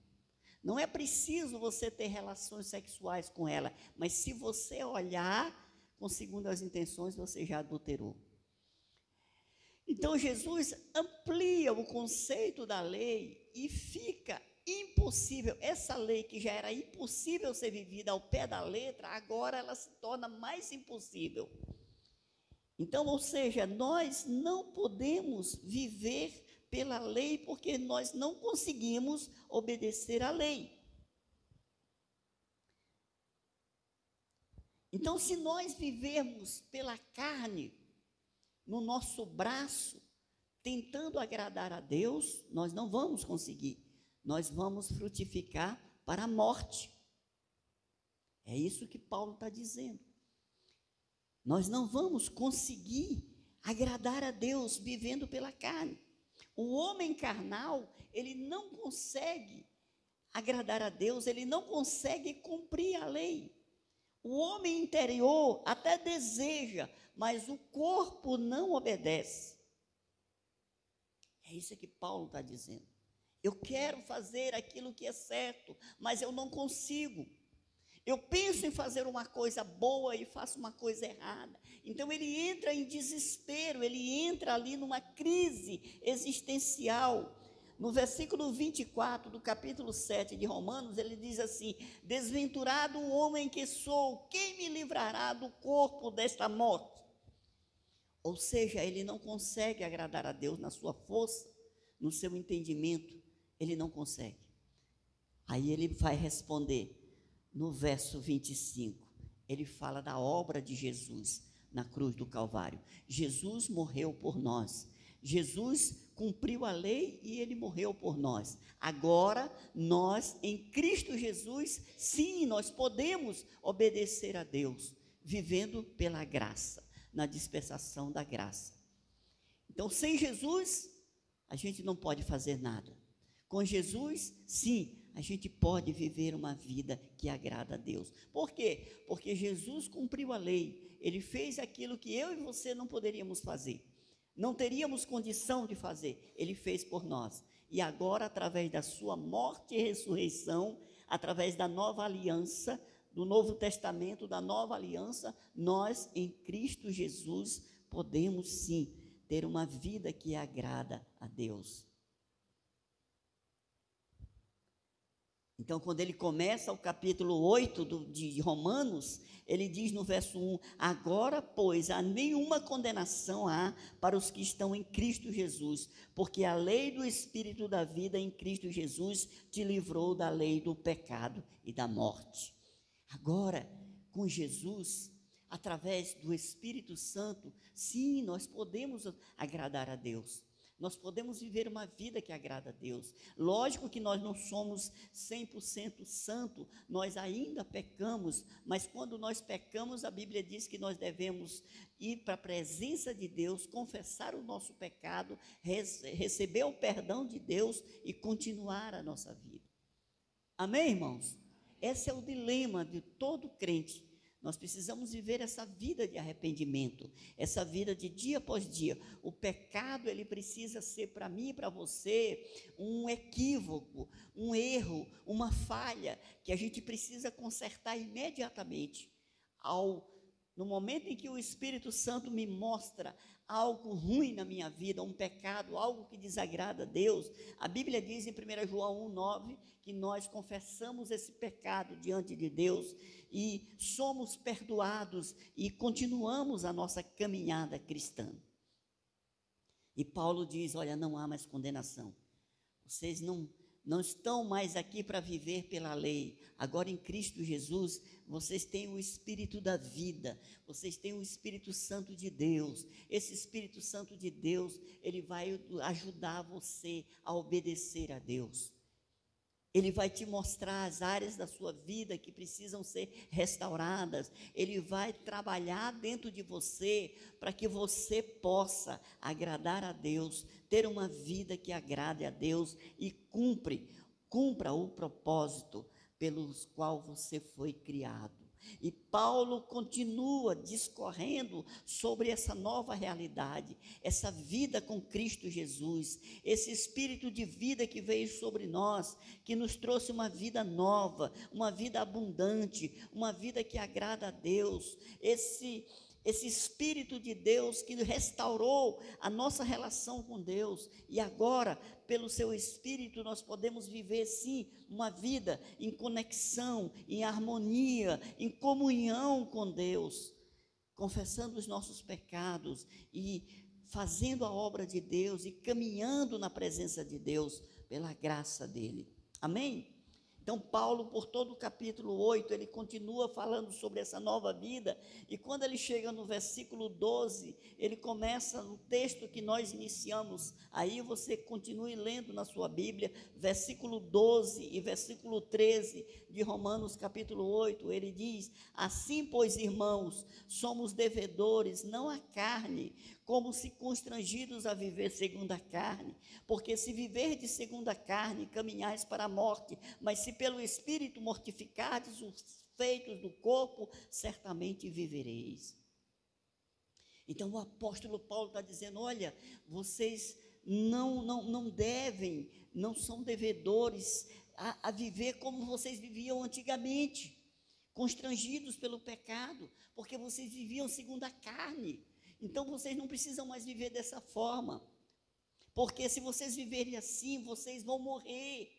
Não é preciso você ter relações sexuais com ela, mas se você olhar com segundas intenções, você já adulterou. Então Jesus amplia o conceito da lei e fica impossível. Essa lei que já era impossível ser vivida ao pé da letra, agora ela se torna mais impossível. Então, ou seja, nós não podemos viver pela lei porque nós não conseguimos obedecer à lei. Então, se nós vivermos pela carne, no nosso braço, tentando agradar a Deus, nós não vamos conseguir. Nós vamos frutificar para a morte. É isso que Paulo está dizendo. Nós não vamos conseguir agradar a Deus vivendo pela carne. O homem carnal, ele não consegue agradar a Deus, ele não consegue cumprir a lei. O homem interior até deseja, mas o corpo não obedece. É isso que Paulo está dizendo. Eu quero fazer aquilo que é certo, mas eu não consigo. Eu penso em fazer uma coisa boa e faço uma coisa errada. Então ele entra em desespero, ele entra ali numa crise existencial. No versículo 24 do capítulo 7 de Romanos, ele diz assim: desventurado o homem que sou, quem me livrará do corpo desta morte? Ou seja, ele não consegue agradar a Deus na sua força, no seu entendimento, ele não consegue. Aí ele vai responder. No verso 25, ele fala da obra de Jesus na cruz do Calvário. Jesus morreu por nós. Jesus cumpriu a lei e ele morreu por nós. Agora, nós, em Cristo Jesus, sim, nós podemos obedecer a Deus, vivendo pela graça, na dispensação da graça. Então, sem Jesus, a gente não pode fazer nada. Com Jesus, sim, a gente pode viver uma vida que agrada a Deus. Por quê? Porque Jesus cumpriu a lei. Ele fez aquilo que eu e você não poderíamos fazer. Não teríamos condição de fazer. Ele fez por nós. E agora, através da sua morte e ressurreição, através da nova aliança, do Novo Testamento, da nova aliança, nós, em Cristo Jesus, podemos sim ter uma vida que agrada a Deus. Então, quando ele começa o capítulo 8 de Romanos, ele diz no verso 1, agora, pois, há nenhuma condenação há para os que estão em Cristo Jesus, porque a lei do Espírito da vida em Cristo Jesus te livrou da lei do pecado e da morte. Agora, com Jesus, através do Espírito Santo, sim, nós podemos agradar a Deus. Nós podemos viver uma vida que agrada a Deus. Lógico que nós não somos 100% santo, nós ainda pecamos, mas quando nós pecamos, a Bíblia diz que nós devemos ir para a presença de Deus, confessar o nosso pecado, receber o perdão de Deus e continuar a nossa vida. Amém, irmãos? Esse é o dilema de todo crente. Nós precisamos viver essa vida de arrependimento, essa vida de dia após dia. O pecado, ele precisa ser para mim e para você um equívoco, um erro, uma falha, que a gente precisa consertar imediatamente. No momento em que o Espírito Santo me mostra algo ruim na minha vida, um pecado, algo que desagrada a Deus, a Bíblia diz em 1 João 1,9 que nós confessamos esse pecado diante de Deus e somos perdoados e continuamos a nossa caminhada cristã. E Paulo diz, olha, não há mais condenação. Vocês não estão mais aqui para viver pela lei. Agora em Cristo Jesus, vocês têm o Espírito da vida, vocês têm o Espírito Santo de Deus. Esse Espírito Santo de Deus, ele vai ajudar você a obedecer a Deus. Ele vai te mostrar as áreas da sua vida que precisam ser restauradas. Ele vai trabalhar dentro de você para que você possa agradar a Deus, ter uma vida que agrade a Deus e cumpre cumpra o propósito pelos qual você foi criado. E Paulo continua discorrendo sobre essa nova realidade, essa vida com Cristo Jesus, esse espírito de vida que veio sobre nós, que nos trouxe uma vida nova, uma vida abundante, uma vida que agrada a Deus, esse Espírito de Deus que restaurou a nossa relação com Deus, e agora, pelo seu Espírito, nós podemos viver, sim, uma vida em conexão, em harmonia, em comunhão com Deus, confessando os nossos pecados e fazendo a obra de Deus e caminhando na presença de Deus pela graça dele. Amém? Então, Paulo, por todo o capítulo 8, ele continua falando sobre essa nova vida, e quando ele chega no versículo 12, ele começa no texto que nós iniciamos, aí você continue lendo na sua Bíblia, versículo 12 e versículo 13 de Romanos capítulo 8, ele diz: assim, pois, irmãos, somos devedores, não à carne, como se constrangidos a viver segundo a carne, porque se viverdes segundo a carne, caminhais para a morte, mas se pelo Espírito mortificardes os feitos do corpo, certamente vivereis. Então o apóstolo Paulo está dizendo: olha, vocês não devem, não são devedores a viver como vocês viviam antigamente, constrangidos pelo pecado, porque vocês viviam segundo a carne. Então vocês não precisam mais viver dessa forma, porque se vocês viverem assim, vocês vão morrer.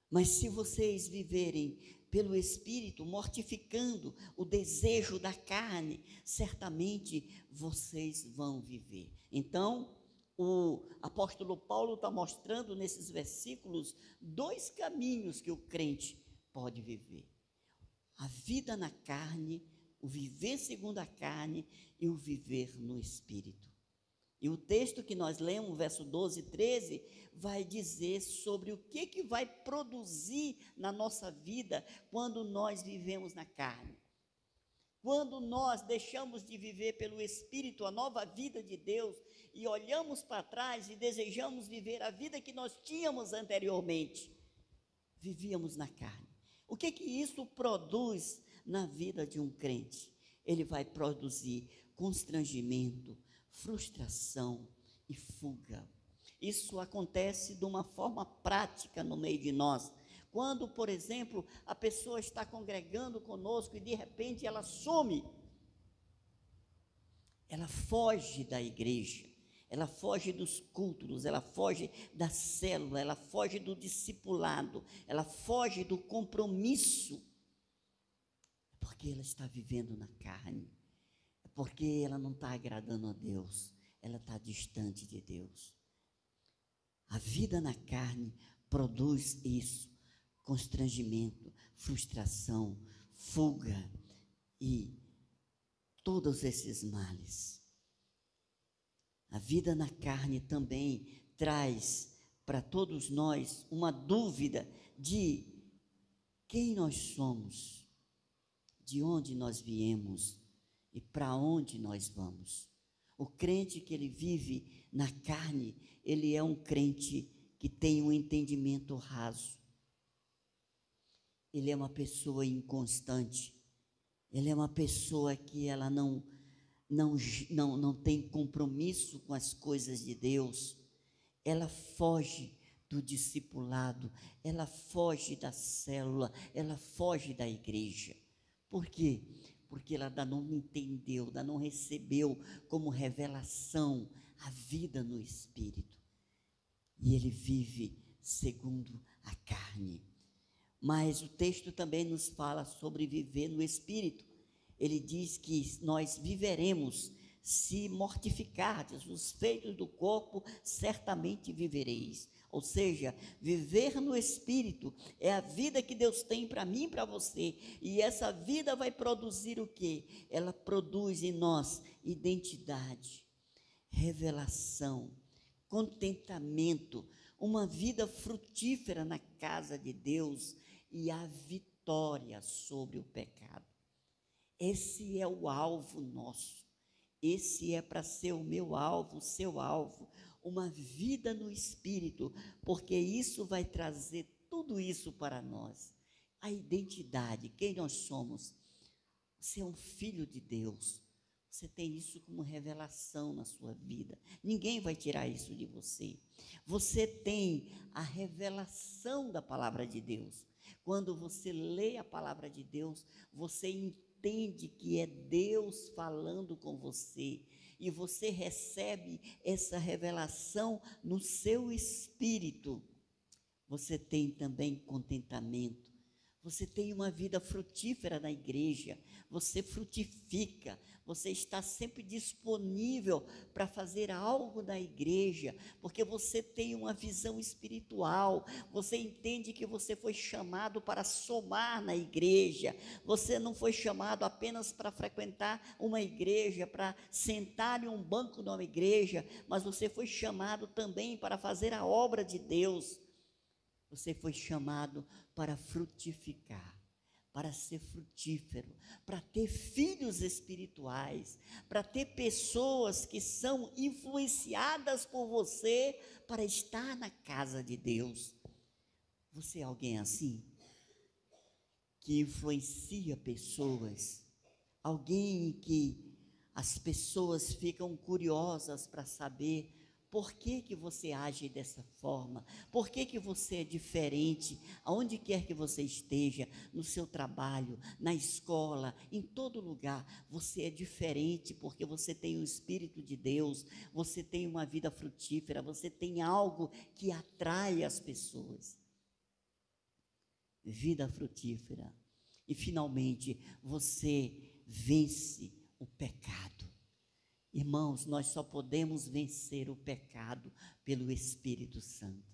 Mas se vocês viverem pelo Espírito, mortificando o desejo da carne, certamente vocês vão viver. Então, o apóstolo Paulo está mostrando nesses versículos 2 caminhos que o crente pode viver: a vida na carne, o viver segundo a carne, e o viver no Espírito. E o texto que nós lemos, verso 12 e 13, vai dizer sobre o que vai produzir na nossa vida quando nós vivemos na carne. Quando nós deixamos de viver pelo Espírito a nova vida de Deus e olhamos para trás e desejamos viver a vida que nós tínhamos anteriormente, vivíamos na carne. O que isso produz na vida de um crente? Ele vai produzir constrangimento, frustração e fuga. Isso acontece de uma forma prática no meio de nós. Quando, por exemplo, a pessoa está congregando conosco e de repente ela some, ela foge da igreja, ela foge dos cultos, ela foge da célula, ela foge do discipulado, ela foge do compromisso, porque ela está vivendo na carne, é porque ela não está agradando a Deus, ela está distante de Deus. A vida na carne produz isso: constrangimento, frustração, fuga e todos esses males. A vida na carne também traz para todos nós uma dúvida de quem nós somos, de onde nós viemos e para onde nós vamos. O crente que ele vive na carne, ele é um crente que tem um entendimento raso. Ele é uma pessoa inconstante. Ele é uma pessoa que ela não tem compromisso com as coisas de Deus. Ela foge do discipulado, ela foge da célula, ela foge da igreja. Por quê? Porque ela ainda não entendeu, ainda não recebeu como revelação a vida no Espírito. E ele vive segundo a carne. Mas o texto também nos fala sobre viver no Espírito. Ele diz que nós viveremos se mortificardes os feitos do corpo, certamente vivereis. Ou seja, viver no Espírito é a vida que Deus tem para mim e para você. E essa vida vai produzir o quê? Ela produz em nós identidade, revelação, contentamento, uma vida frutífera na casa de Deus e a vitória sobre o pecado. Esse é o alvo nosso. Esse é para ser o meu alvo, o seu alvo. uma vida no Espírito, porque isso vai trazer tudo isso para nós. A identidade, quem nós somos. Você é um filho de Deus. Você tem isso como revelação na sua vida. Ninguém vai tirar isso de você. Você tem a revelação da palavra de Deus. Quando você lê a palavra de Deus, você entende que é Deus falando com você. E você recebe essa revelação no seu espírito. Você tem também contentamento. Você tem uma vida frutífera na igreja. Você frutifica. Você está sempre disponível para fazer algo na igreja, porque você tem uma visão espiritual. Você entende que você foi chamado para somar na igreja. Você não foi chamado apenas para frequentar uma igreja, para sentar em um banco numa igreja, mas você foi chamado também para fazer a obra de Deus. Você foi chamado para frutificar, para ser frutífero, para ter filhos espirituais, para ter pessoas que são influenciadas por você para estar na casa de Deus. Você é alguém assim? Que influencia pessoas? Alguém que as pessoas ficam curiosas para saber por que você age dessa forma? Por que você é diferente? Aonde quer que você esteja, no seu trabalho, na escola, em todo lugar, você é diferente porque você tem o Espírito de Deus, você tem uma vida frutífera, você tem algo que atrai as pessoas. Vida frutífera. E finalmente, você vence o pecado. Irmãos, nós só podemos vencer o pecado pelo Espírito Santo.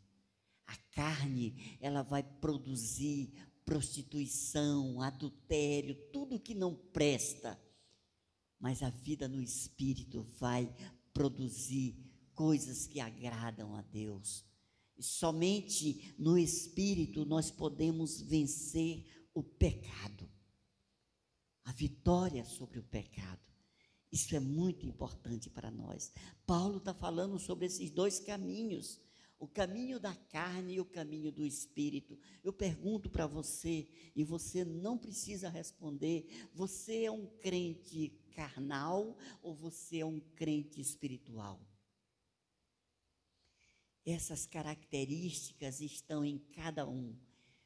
A carne, ela vai produzir prostituição, adultério, tudo que não presta. Mas a vida no Espírito vai produzir coisas que agradam a Deus. E somente no Espírito nós podemos vencer o pecado. A vitória sobre o pecado. Isso é muito importante para nós. Paulo está falando sobre esses dois caminhos, o caminho da carne e o caminho do Espírito. Eu pergunto para você, e você não precisa responder, você é um crente carnal ou você é um crente espiritual? Essas características estão em cada um.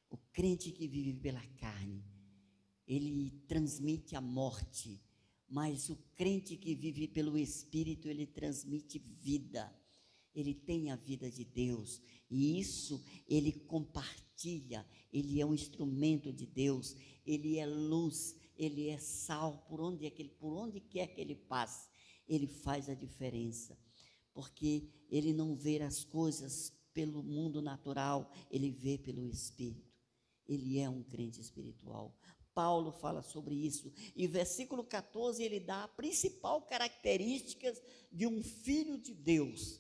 O crente que vive pela carne, ele transmite a morte. Mas o crente que vive pelo Espírito, ele transmite vida. Ele tem a vida de Deus. E isso ele compartilha. Ele é um instrumento de Deus. Ele é luz. Ele é sal. Por onde quer que ele passe, ele faz a diferença. Porque ele não vê as coisas pelo mundo natural. Ele vê pelo Espírito. Ele é um crente espiritual. Paulo fala sobre isso, e versículo 14 ele dá a principal característica de um filho de Deus.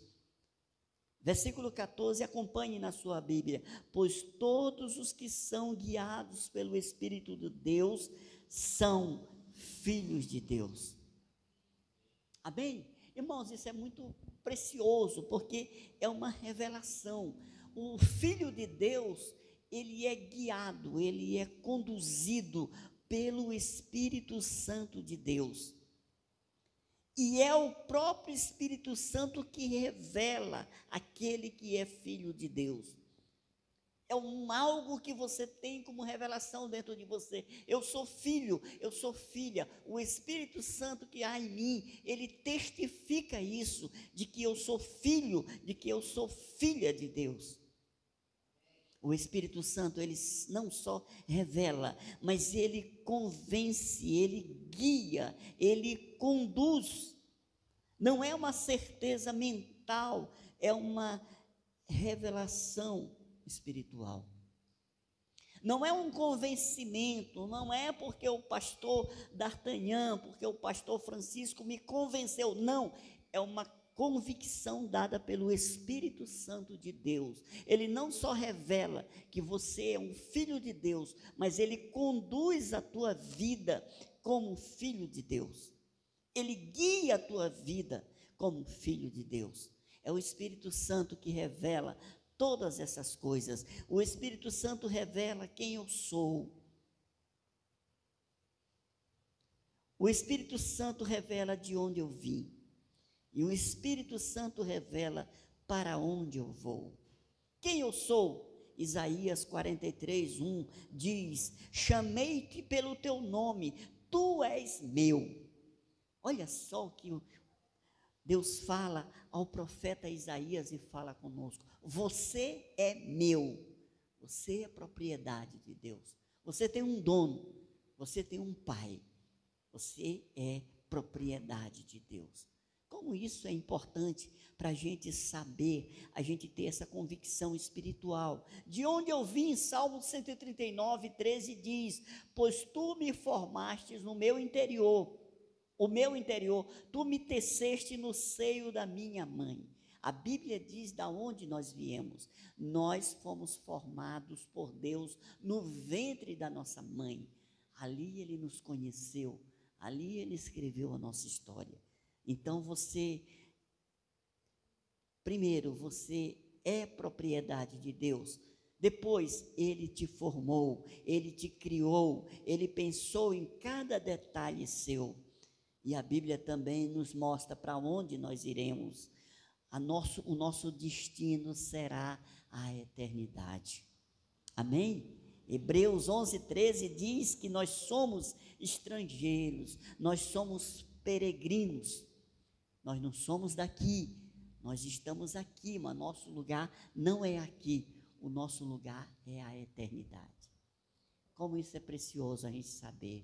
Versículo 14, acompanhe na sua Bíblia. Pois todos os que são guiados pelo Espírito de Deus são filhos de Deus. Amém? Irmãos, isso é muito precioso, porque é uma revelação. O Filho de Deus, ele é guiado, ele é conduzido pelo Espírito Santo de Deus. E é o próprio Espírito Santo que revela aquele que é filho de Deus. É algo que você tem como revelação dentro de você. Eu sou filho, eu sou filha. O Espírito Santo que há em mim, ele testifica isso, de que eu sou filho, de que eu sou filha de Deus. O Espírito Santo, ele não só revela, mas ele convence, ele guia, ele conduz. Não é uma certeza mental, é uma revelação espiritual. Não é um convencimento, não é porque o pastor D'Artagnan, porque o pastor Francisco me convenceu, não, é uma convicção dada pelo Espírito Santo de Deus. Ele não só revela que você é um filho de Deus, mas ele conduz a tua vida como filho de Deus. Ele guia a tua vida como filho de Deus. É o Espírito Santo que revela todas essas coisas. O Espírito Santo revela quem eu sou. O Espírito Santo revela de onde eu vim. E o Espírito Santo revela para onde eu vou. Quem eu sou? Isaías 43:1 diz: chamei-te pelo teu nome, tu és meu. Olha só o que Deus fala ao profeta Isaías e fala conosco: você é meu, você é propriedade de Deus, você tem um dono, você tem um pai, você é propriedade de Deus. Como isso é importante para a gente saber, a gente ter essa convicção espiritual. De onde eu vim, Salmo 139:13 diz: pois tu me formastes no meu interior, o meu interior, tu me teceste no seio da minha mãe. A Bíblia diz da onde nós viemos. Nós fomos formados por Deus no ventre da nossa mãe. Ali Ele nos conheceu, ali Ele escreveu a nossa história. Então primeiro, você é propriedade de Deus. Depois, Ele te formou, Ele te criou, Ele pensou em cada detalhe seu. E a Bíblia também nos mostra para onde nós iremos. O nosso destino será a eternidade. Amém? Hebreus 11:13 diz que nós somos estrangeiros, nós somos peregrinos. Nós não somos daqui, nós estamos aqui, mas nosso lugar não é aqui, o nosso lugar é a eternidade. Como isso é precioso a gente saber,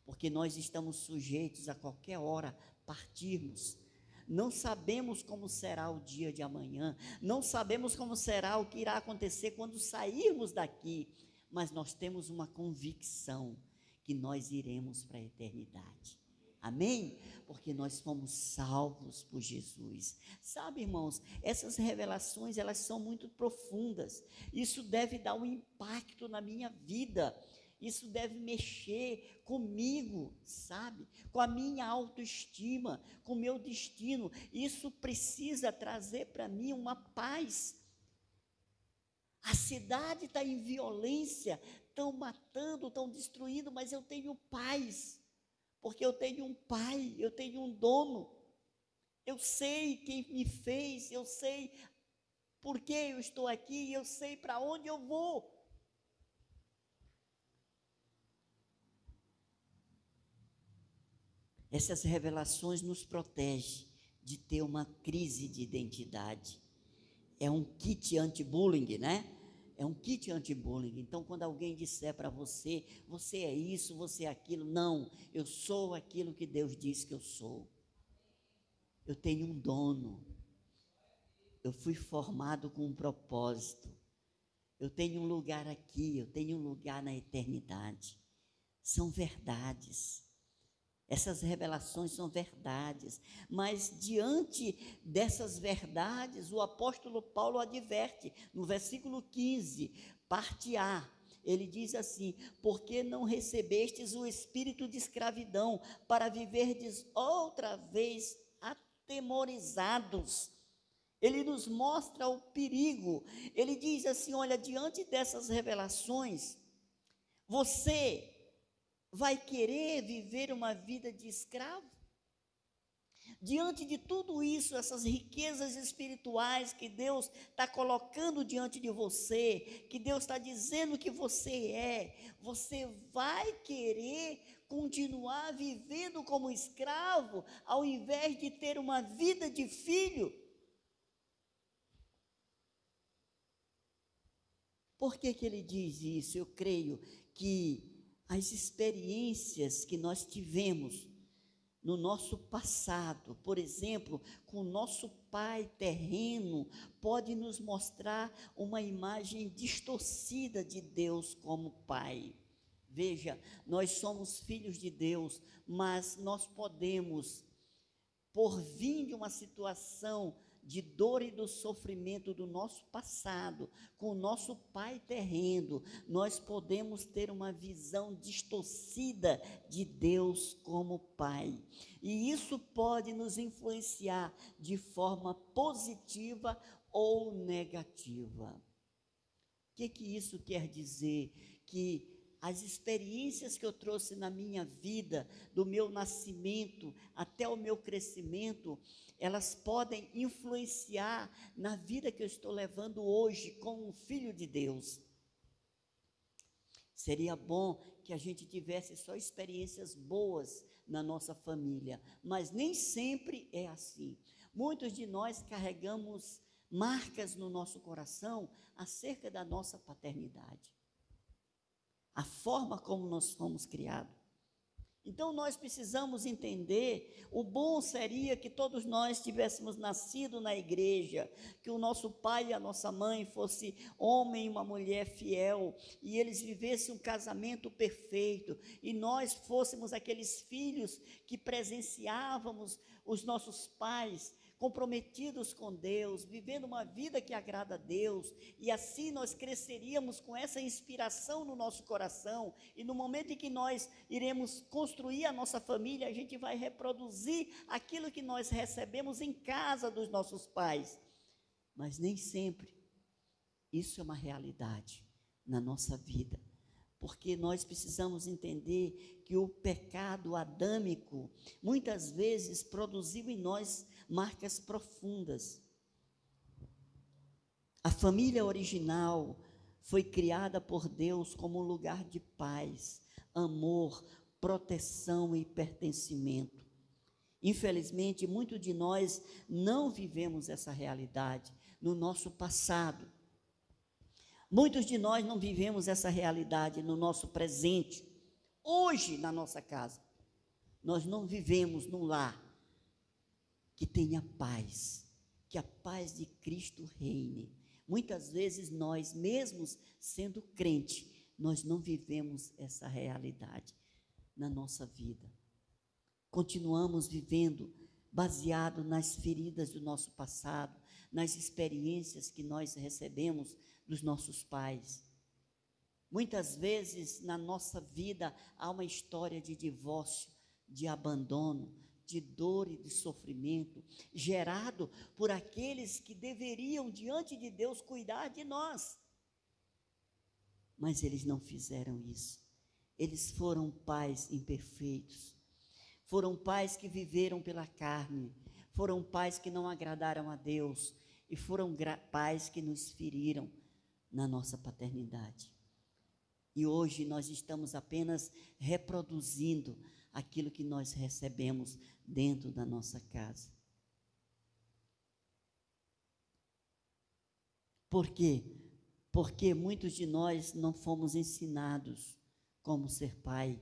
porque nós estamos sujeitos a qualquer hora partirmos. Não sabemos como será o dia de amanhã, não sabemos como será o que irá acontecer quando sairmos daqui, mas nós temos uma convicção que nós iremos para a eternidade. Amém? Porque nós fomos salvos por Jesus. Sabe, irmãos, essas revelações, elas são muito profundas. Isso deve dar um impacto na minha vida. Isso deve mexer comigo, sabe? Com a minha autoestima, com o meu destino. Isso precisa trazer para mim uma paz. A cidade está em violência, estão matando, estão destruindo, mas eu tenho paz. Porque eu tenho um pai, eu tenho um dono, eu sei quem me fez, eu sei por que eu estou aqui, eu sei para onde eu vou. Essas revelações nos protegem de ter uma crise de identidade. É um kit anti-bullying, né? É um kit anti-bullying. Então, quando alguém disser para você, você é isso, você é aquilo, não, eu sou aquilo que Deus diz que eu sou. Eu tenho um dono. Eu fui formado com um propósito. Eu tenho um lugar aqui, eu tenho um lugar na eternidade. São verdades. Essas revelações são verdades, mas diante dessas verdades, o apóstolo Paulo adverte, no versículo 15, parte A, ele diz assim: porque não recebestes o espírito de escravidão, para viverdes outra vez atemorizados. Ele nos mostra o perigo, ele diz assim: olha, diante dessas revelações, você vai querer viver uma vida de escravo? Diante de tudo isso, essas riquezas espirituais que Deus está colocando diante de você, que Deus está dizendo que você vai querer continuar vivendo como escravo, ao invés de ter uma vida de filho? Por que ele diz isso? Eu creio que as experiências que nós tivemos no nosso passado, por exemplo, com o nosso pai terreno, pode nos mostrar uma imagem distorcida de Deus como pai. Veja, nós somos filhos de Deus, mas nós podemos, por vir de uma situação de dor e do sofrimento do nosso passado, com o nosso pai terreno, nós podemos ter uma visão distorcida de Deus como Pai. E isso pode nos influenciar de forma positiva ou negativa. O que isso quer dizer? Que as experiências que eu trouxe na minha vida, do meu nascimento até o meu crescimento, elas podem influenciar na vida que eu estou levando hoje como um filho de Deus. Seria bom que a gente tivesse só experiências boas na nossa família, mas nem sempre é assim. Muitos de nós carregamos marcas no nosso coração acerca da nossa paternidade, a forma como nós fomos criados. Então nós precisamos entender, o bom seria que todos nós tivéssemos nascido na igreja, que o nosso pai e a nossa mãe fosse homem e uma mulher fiel, e eles vivessem um casamento perfeito, e nós fôssemos aqueles filhos que presenciávamos os nossos pais comprometidos com Deus, vivendo uma vida que agrada a Deus, e assim nós cresceríamos com essa inspiração no nosso coração, e no momento em que nós iremos construir a nossa família, a gente vai reproduzir aquilo que nós recebemos em casa dos nossos pais. Mas nem sempre isso é uma realidade na nossa vida, porque nós precisamos entender que o pecado adâmico muitas vezes produziu em nós marcas profundas. A família original foi criada por Deus como um lugar de paz, amor, proteção e pertencimento. Infelizmente, muitos de nós não vivemos essa realidade no nosso passado. Muitos de nós não vivemos essa realidade no nosso presente. Hoje, na nossa casa, nós não vivemos num lar que tenha paz, que a paz de Cristo reine. Muitas vezes nós, mesmos sendo crente, nós não vivemos essa realidade na nossa vida. Continuamos vivendo baseado nas feridas do nosso passado, nas experiências que nós recebemos dos nossos pais. Muitas vezes na nossa vida há uma história de divórcio, de abandono, de dor e de sofrimento, gerado por aqueles que deveriam, diante de Deus, cuidar de nós. Mas eles não fizeram isso. Eles foram pais imperfeitos, foram pais que viveram pela carne, foram pais que não agradaram a Deus e foram pais que nos feriram na nossa paternidade. E hoje nós estamos apenas reproduzindo aquilo que nós recebemos dentro da nossa casa. Por quê? Porque muitos de nós não fomos ensinados como ser pai.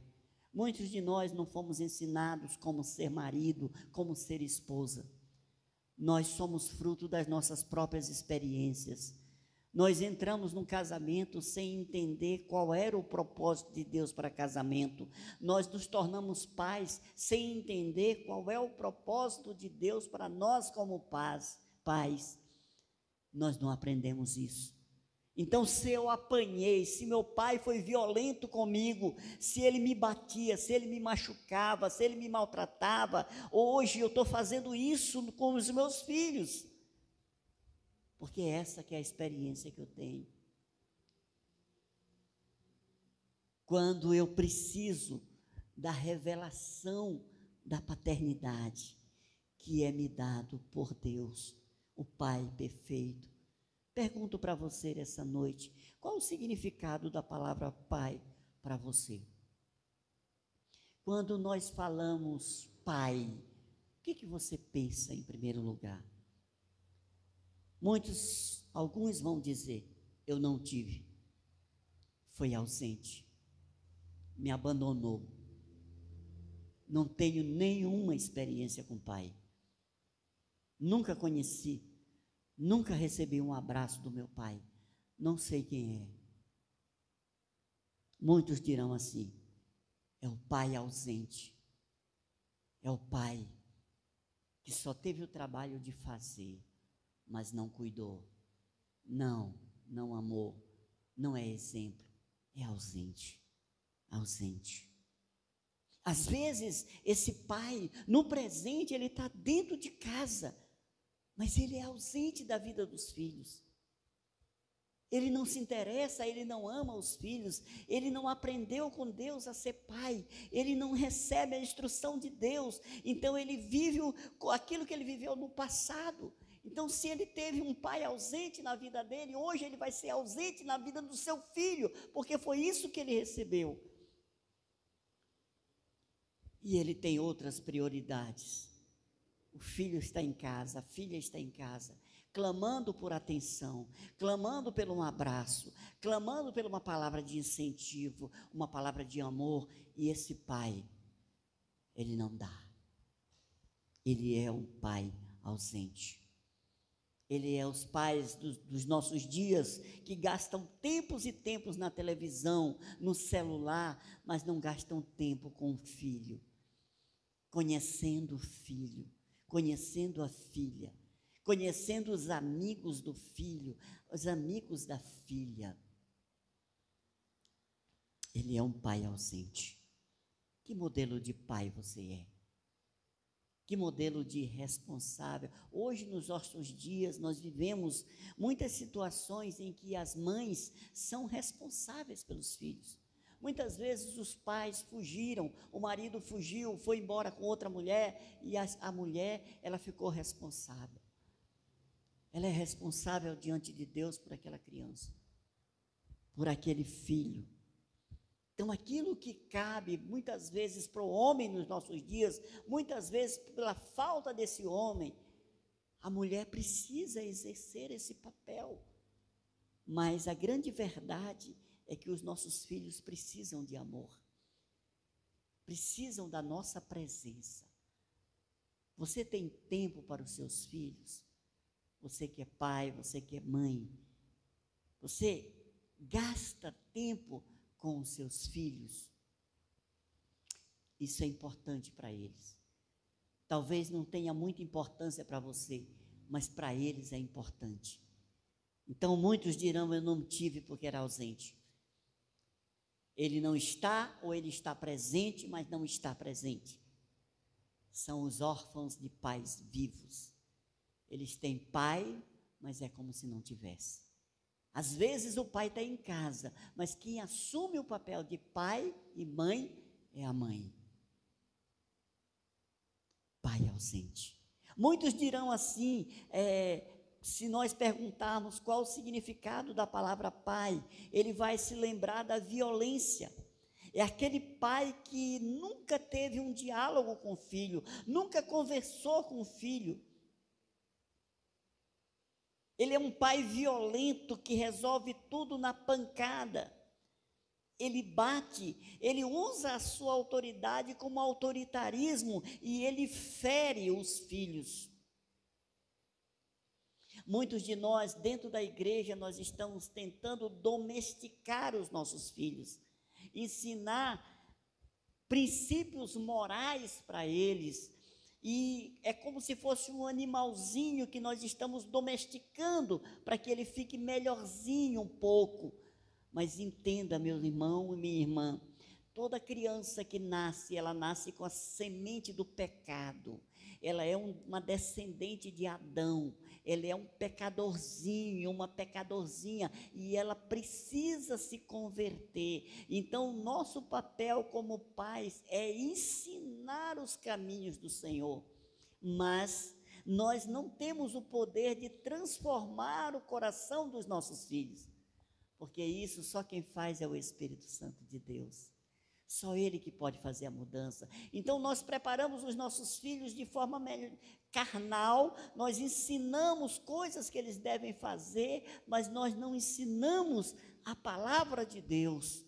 Muitos de nós não fomos ensinados como ser marido, como ser esposa. Nós somos fruto das nossas próprias experiências. Nós entramos num casamento sem entender qual era o propósito de Deus para casamento. Nós nos tornamos pais sem entender qual é o propósito de Deus para nós como pais. Nós não aprendemos isso. Então, se eu apanhei, se meu pai foi violento comigo, se ele me batia, se ele me machucava, se ele me maltratava, hoje eu estou fazendo isso com os meus filhos. Porque essa que é a experiência que eu tenho. Quando eu preciso da revelação da paternidade, que é me dado por Deus, o Pai perfeito. Pergunto para você essa noite, qual o significado da palavra Pai para você? Quando nós falamos Pai, o que você pensa em primeiro lugar? Alguns vão dizer, eu não tive, foi ausente, me abandonou, não tenho nenhuma experiência com pai, nunca conheci, nunca recebi um abraço do meu pai, não sei quem é. Muitos dirão assim, é o pai ausente, é o pai que só teve o trabalho de fazer. mas não cuidou. Não amou. Não é exemplo. É ausente. Ausente. Às vezes, esse pai, no presente, ele está dentro de casa, mas ele é ausente da vida dos filhos. Ele não se interessa, ele não ama os filhos, ele não aprendeu com Deus a ser pai, ele não recebe a instrução de Deus, então ele vive aquilo que ele viveu no passado. Então, se ele teve um pai ausente na vida dele, hoje ele vai ser ausente na vida do seu filho, porque foi isso que ele recebeu. E ele tem outras prioridades. O filho está em casa, a filha está em casa, clamando por atenção, clamando por um abraço, clamando por uma palavra de incentivo, uma palavra de amor. E esse pai, ele não dá. Ele é um pai ausente. Ele é os pais dos nossos dias, que gastam tempos e tempos na televisão, no celular, mas não gastam tempo com o filho, conhecendo o filho, conhecendo a filha, conhecendo os amigos do filho, os amigos da filha. Ele é um pai ausente. Que modelo de pai você é? Que modelo de responsável? Hoje, nos nossos dias, nós vivemos muitas situações em que as mães são responsáveis pelos filhos. Muitas vezes os pais fugiram, o marido fugiu, foi embora com outra mulher, e a mulher, ela ficou responsável. Ela é responsável diante de Deus por aquela criança, por aquele filho. Então, aquilo que cabe muitas vezes para o homem nos nossos dias, muitas vezes pela falta desse homem, a mulher precisa exercer esse papel. Mas a grande verdade é que os nossos filhos precisam de amor, precisam da nossa presença. Você tem tempo para os seus filhos? Você que é pai, você que é mãe, você gasta tempo com os seus filhos? Isso é importante para eles. Talvez não tenha muita importância para você, mas para eles é importante. Então muitos dirão: eu não tive porque era ausente. Ele não está, ou ele está presente, mas não está presente. São os órfãos de pais vivos. Eles têm pai, mas é como se não tivesse. Às vezes o pai está em casa, mas quem assume o papel de pai e mãe é a mãe. Pai ausente. Muitos dirão assim, se nós perguntarmos qual o significado da palavra pai, ele vai se lembrar da violência. É aquele pai que nunca teve um diálogo com o filho, nunca conversou com o filho. Ele é um pai violento que resolve tudo na pancada. Ele bate, ele usa a sua autoridade como autoritarismo e ele fere os filhos. Muitos de nós, dentro da igreja, nós estamos tentando domesticar os nossos filhos, ensinar princípios morais para eles. E é como se fosse um animalzinho que nós estamos domesticando para que ele fique melhorzinho um pouco. Mas entenda, meu irmão e minha irmã, toda criança que nasce, ela nasce com a semente do pecado. Ela é uma descendente de Adão. Ela é um pecadorzinho, uma pecadorzinha, e ela precisa se converter. Então, o nosso papel como pais é ensinar os caminhos do Senhor, mas nós não temos o poder de transformar o coração dos nossos filhos, porque isso só quem faz é o Espírito Santo de Deus. Só Ele que pode fazer a mudança. Então, nós preparamos os nossos filhos de forma carnal, nós ensinamos coisas que eles devem fazer, mas nós não ensinamos a palavra de Deus.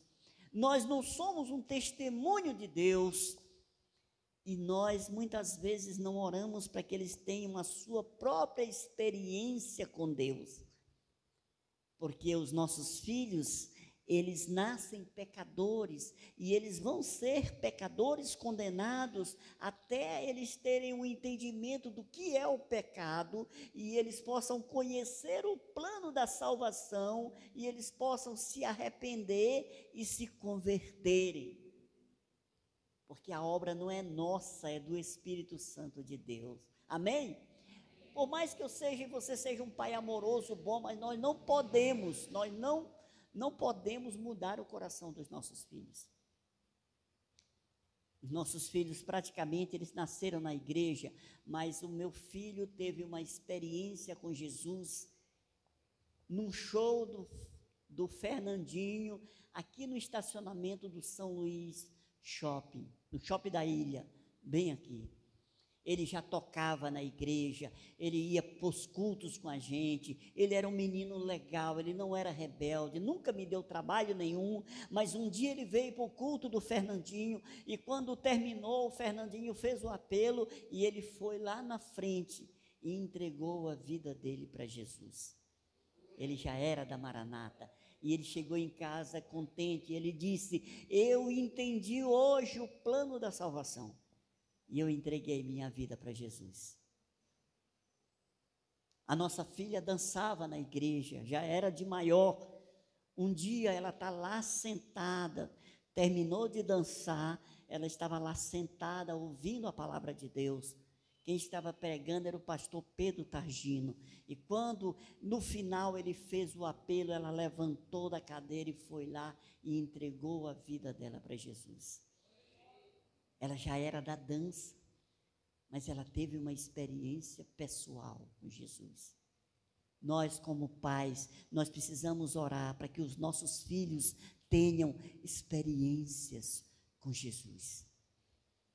Nós não somos um testemunho de Deus. E nós, muitas vezes, não oramos para que eles tenham a sua própria experiência com Deus. Porque os nossos filhos, Eles nascem pecadores e eles vão ser pecadores condenados até eles terem um entendimento do que é o pecado e eles possam conhecer o plano da salvação e eles possam se arrepender e se converterem. Porque a obra não é nossa, é do Espírito Santo de Deus. Amém? Por mais que você seja um pai amoroso, bom, mas nós não podemos mudar o coração dos nossos filhos. Os nossos filhos, praticamente, eles nasceram na igreja, mas o meu filho teve uma experiência com Jesus num show do Fernandinho, aqui no estacionamento do São Luís Shopping, no Shopping da Ilha, bem aqui. Ele já tocava na igreja, ele ia para os cultos com a gente, ele era um menino legal, ele não era rebelde, nunca me deu trabalho nenhum, mas um dia ele veio para o culto do Fernandinho, e quando terminou, o Fernandinho fez o apelo, e ele foi lá na frente e entregou a vida dele para Jesus. Ele já era da Maranata, e ele chegou em casa contente, ele disse: eu entendi hoje o plano da salvação. E eu entreguei minha vida para Jesus. A nossa filha dançava na igreja, já era de maior. Um dia ela está lá sentada, terminou de dançar, ela estava lá sentada ouvindo a palavra de Deus. Quem estava pregando era o pastor Pedro Targino. E quando no final ele fez o apelo, ela levantou da cadeira e foi lá e entregou a vida dela para Jesus. Ela já era da dança, mas ela teve uma experiência pessoal com Jesus. Nós, como pais, nós precisamos orar para que os nossos filhos tenham experiências com Jesus.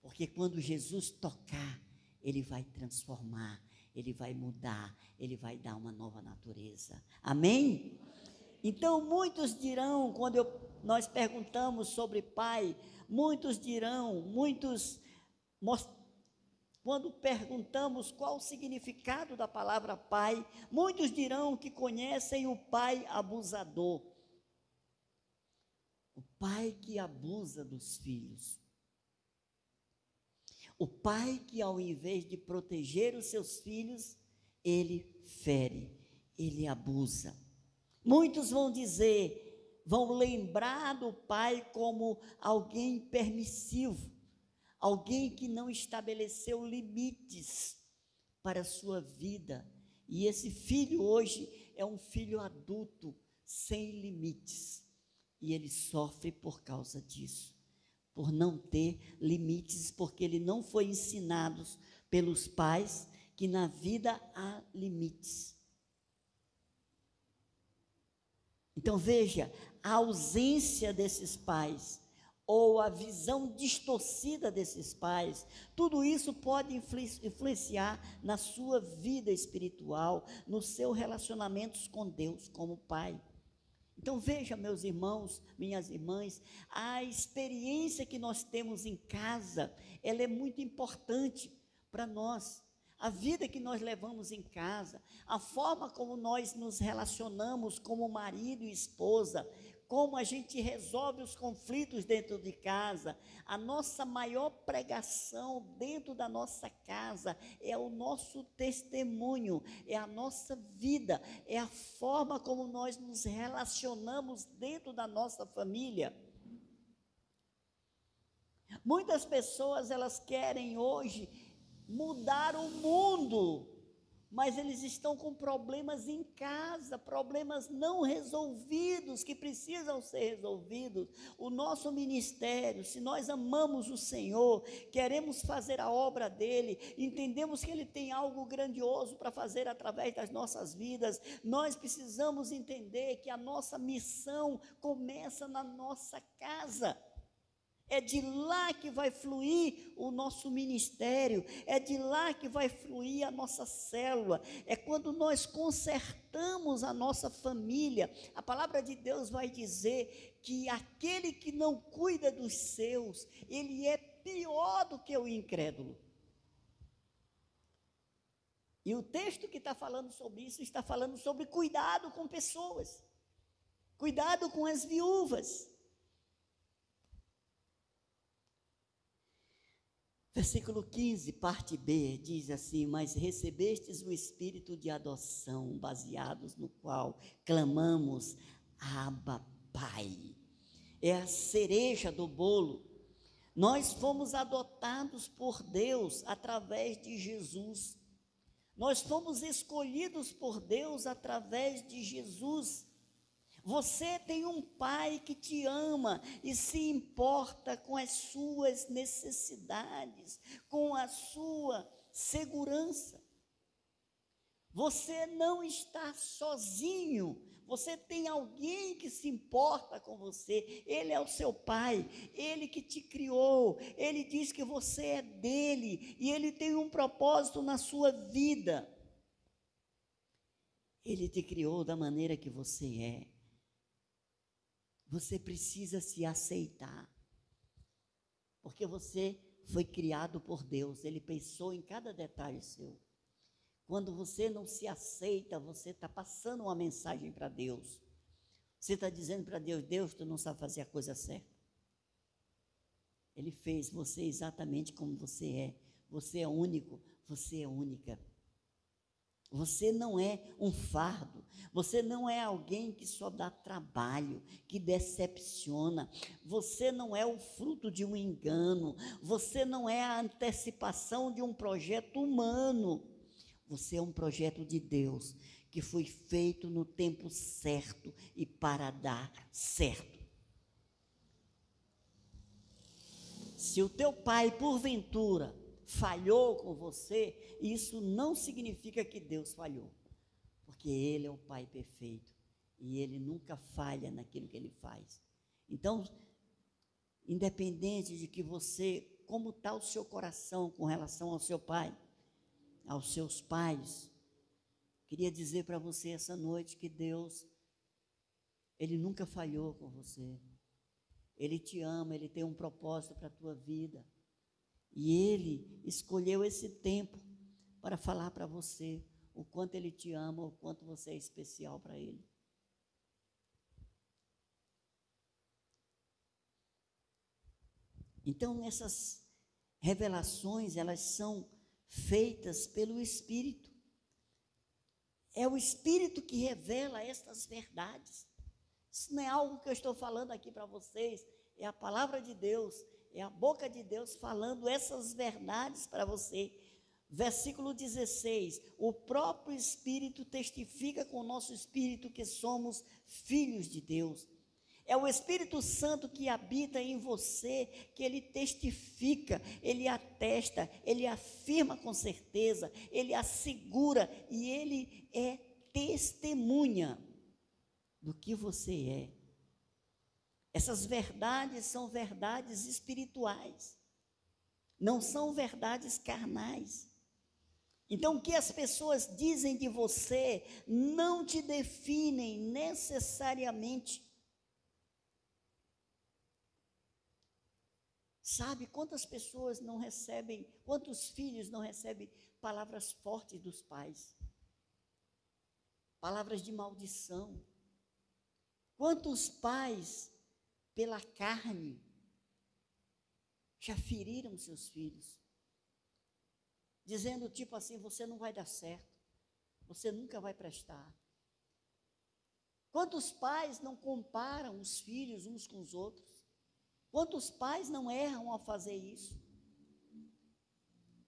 Porque quando Jesus tocar, Ele vai transformar, Ele vai mudar, Ele vai dar uma nova natureza. Amém? Então, muitos dirão, quando nós perguntamos sobre pai, quando perguntamos qual o significado da palavra pai, muitos dirão que conhecem o pai abusador. O pai que abusa dos filhos. O pai que, ao invés de proteger os seus filhos, ele fere, ele abusa. Muitos vão lembrar do pai como alguém permissivo, alguém que não estabeleceu limites para a sua vida. E esse filho hoje é um filho adulto, sem limites. E ele sofre por causa disso, por não ter limites, porque ele não foi ensinado pelos pais que na vida há limites. Então veja, a ausência desses pais, ou a visão distorcida desses pais, tudo isso pode influenciar na sua vida espiritual, nos seus relacionamentos com Deus como pai. Então veja, meus irmãos, minhas irmãs, a experiência que nós temos em casa, ela é muito importante para nós. A vida que nós levamos em casa, a forma como nós nos relacionamos como marido e esposa, como a gente resolve os conflitos dentro de casa, a nossa maior pregação dentro da nossa casa é o nosso testemunho, é a nossa vida, é a forma como nós nos relacionamos dentro da nossa família. Muitas pessoas, elas querem hoje mudar o mundo, mas eles estão com problemas em casa, problemas não resolvidos, que precisam ser resolvidos. O nosso ministério, se nós amamos o Senhor, queremos fazer a obra dEle, entendemos que Ele tem algo grandioso para fazer através das nossas vidas, nós precisamos entender que a nossa missão começa na nossa casa. É de lá que vai fluir o nosso ministério, é de lá que vai fluir a nossa célula, é quando nós consertamos a nossa família. A palavra de Deus vai dizer que aquele que não cuida dos seus, ele é pior do que o incrédulo. E o texto que está falando sobre isso, está falando sobre cuidado com pessoas. Cuidado com as viúvas. Versículo 15, parte B, diz assim: mas recebestes o Espírito de adoção, baseados no qual clamamos, Abba, Pai. É a cereja do bolo. Nós fomos adotados por Deus através de Jesus. Nós fomos escolhidos por Deus através de Jesus. Você tem um pai que te ama e se importa com as suas necessidades, com a sua segurança. Você não está sozinho, você tem alguém que se importa com você. Ele é o seu pai, ele que te criou, ele diz que você é dele e ele tem um propósito na sua vida. Ele te criou da maneira que você é. Você precisa se aceitar, porque você foi criado por Deus, Ele pensou em cada detalhe seu. Quando você não se aceita, você está passando uma mensagem para Deus. Você está dizendo para Deus: Deus, tu não sabe fazer a coisa certa. Ele fez você exatamente como você é. Você é único, você é única. Você não é um fardo, você não é alguém que só dá trabalho, que decepciona, você não é o fruto de um engano, você não é a antecipação de um projeto humano, você é um projeto de Deus, que foi feito no tempo certo e para dar certo. Se o teu pai, porventura, falhou com você, isso não significa que Deus falhou, porque Ele é o Pai perfeito e Ele nunca falha naquilo que Ele faz. Então, independente de que você, como está o seu coração com relação ao seu pai, aos seus pais, queria dizer para você essa noite que Deus, Ele nunca falhou com você. Ele te ama, Ele tem um propósito para a tua vida. E Ele escolheu esse tempo para falar para você o quanto Ele te ama, o quanto você é especial para Ele. Então, essas revelações, elas são feitas pelo Espírito. É o Espírito que revela estas verdades. Isso não é algo que eu estou falando aqui para vocês, é a palavra de Deus, é a boca de Deus falando essas verdades para você. Versículo 16, o próprio Espírito testifica com o nosso espírito que somos filhos de Deus. É o Espírito Santo que habita em você, que ele testifica, ele atesta, ele afirma com certeza, ele assegura e ele é testemunha do que você é. Essas verdades são verdades espirituais, não são verdades carnais. Então, o que as pessoas dizem de você não te definem necessariamente. Sabe quantas pessoas não recebem, quantos filhos não recebem palavras fortes dos pais? Palavras de maldição. Quantos pais, pela carne, já feriram seus filhos? Dizendo tipo assim, você não vai dar certo, você nunca vai prestar. Quantos pais não comparam os filhos uns com os outros? Quantos pais não erram ao fazer isso?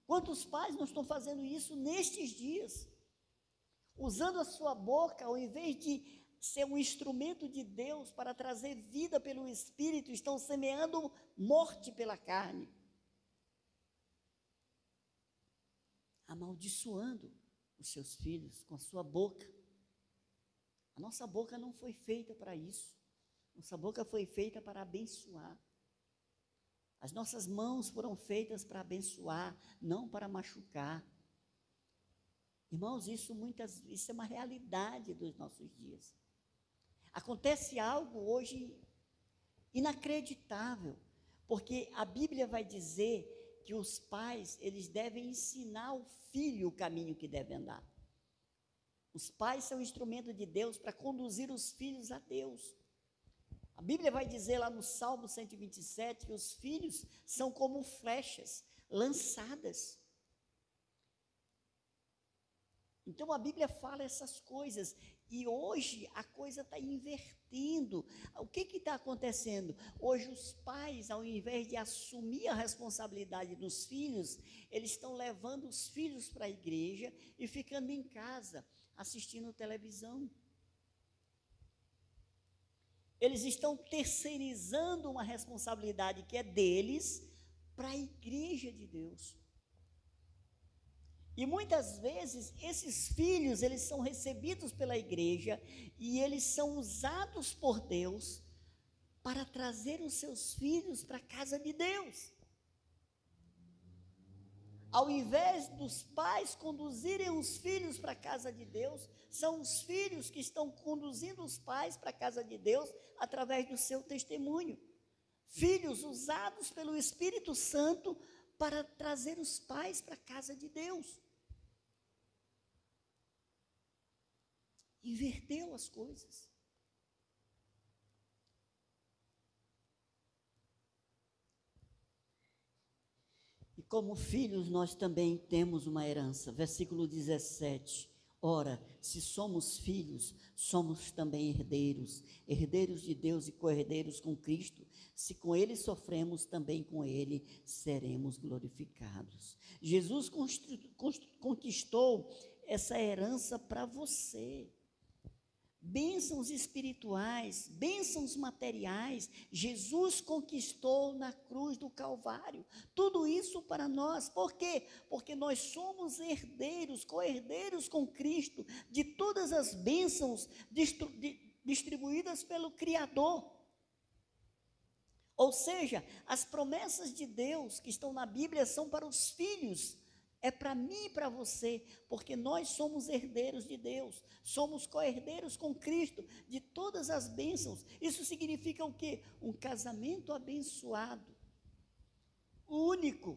Quantos pais não estão fazendo isso nestes dias? Usando a sua boca, ao invés de ser um instrumento de Deus para trazer vida pelo Espírito, estão semeando morte pela carne. Amaldiçoando os seus filhos com a sua boca. A nossa boca não foi feita para isso. Nossa boca foi feita para abençoar. As nossas mãos foram feitas para abençoar, não para machucar. Irmãos, isso é uma realidade dos nossos dias. Acontece algo hoje inacreditável, porque a Bíblia vai dizer que os pais, eles devem ensinar o filho o caminho que deve andar. Os pais são instrumento de Deus para conduzir os filhos a Deus. A Bíblia vai dizer lá no Salmo 127 que os filhos são como flechas lançadas. Então a Bíblia fala essas coisas. E hoje a coisa está invertendo. O que está acontecendo? Hoje os pais, ao invés de assumir a responsabilidade dos filhos, eles estão levando os filhos para a igreja e ficando em casa, assistindo televisão. Eles estão terceirizando uma responsabilidade que é deles para a igreja de Deus. E muitas vezes esses filhos, eles são recebidos pela igreja e eles são usados por Deus para trazer os seus filhos para a casa de Deus. Ao invés dos pais conduzirem os filhos para a casa de Deus, são os filhos que estão conduzindo os pais para a casa de Deus através do seu testemunho. Filhos usados pelo Espírito Santo para trazer os pais para a casa de Deus. Inverteu as coisas. E como filhos nós também temos uma herança. Versículo 17. Ora, se somos filhos, somos também herdeiros, herdeiros de Deus e co-herdeiros com Cristo. Se com Ele sofremos, também com Ele seremos glorificados. Jesus conquistou essa herança para você. Bênçãos espirituais, bênçãos materiais, Jesus conquistou na cruz do Calvário. Tudo isso para nós. Por quê? Porque nós somos herdeiros, co-herdeiros com Cristo, de todas as bênçãos distribuídas pelo Criador. Ou seja, as promessas de Deus que estão na Bíblia são para os filhos. É para mim e para você, porque nós somos herdeiros de Deus, somos co-herdeiros com Cristo, de todas as bênçãos. Isso significa o quê? Um casamento abençoado, único.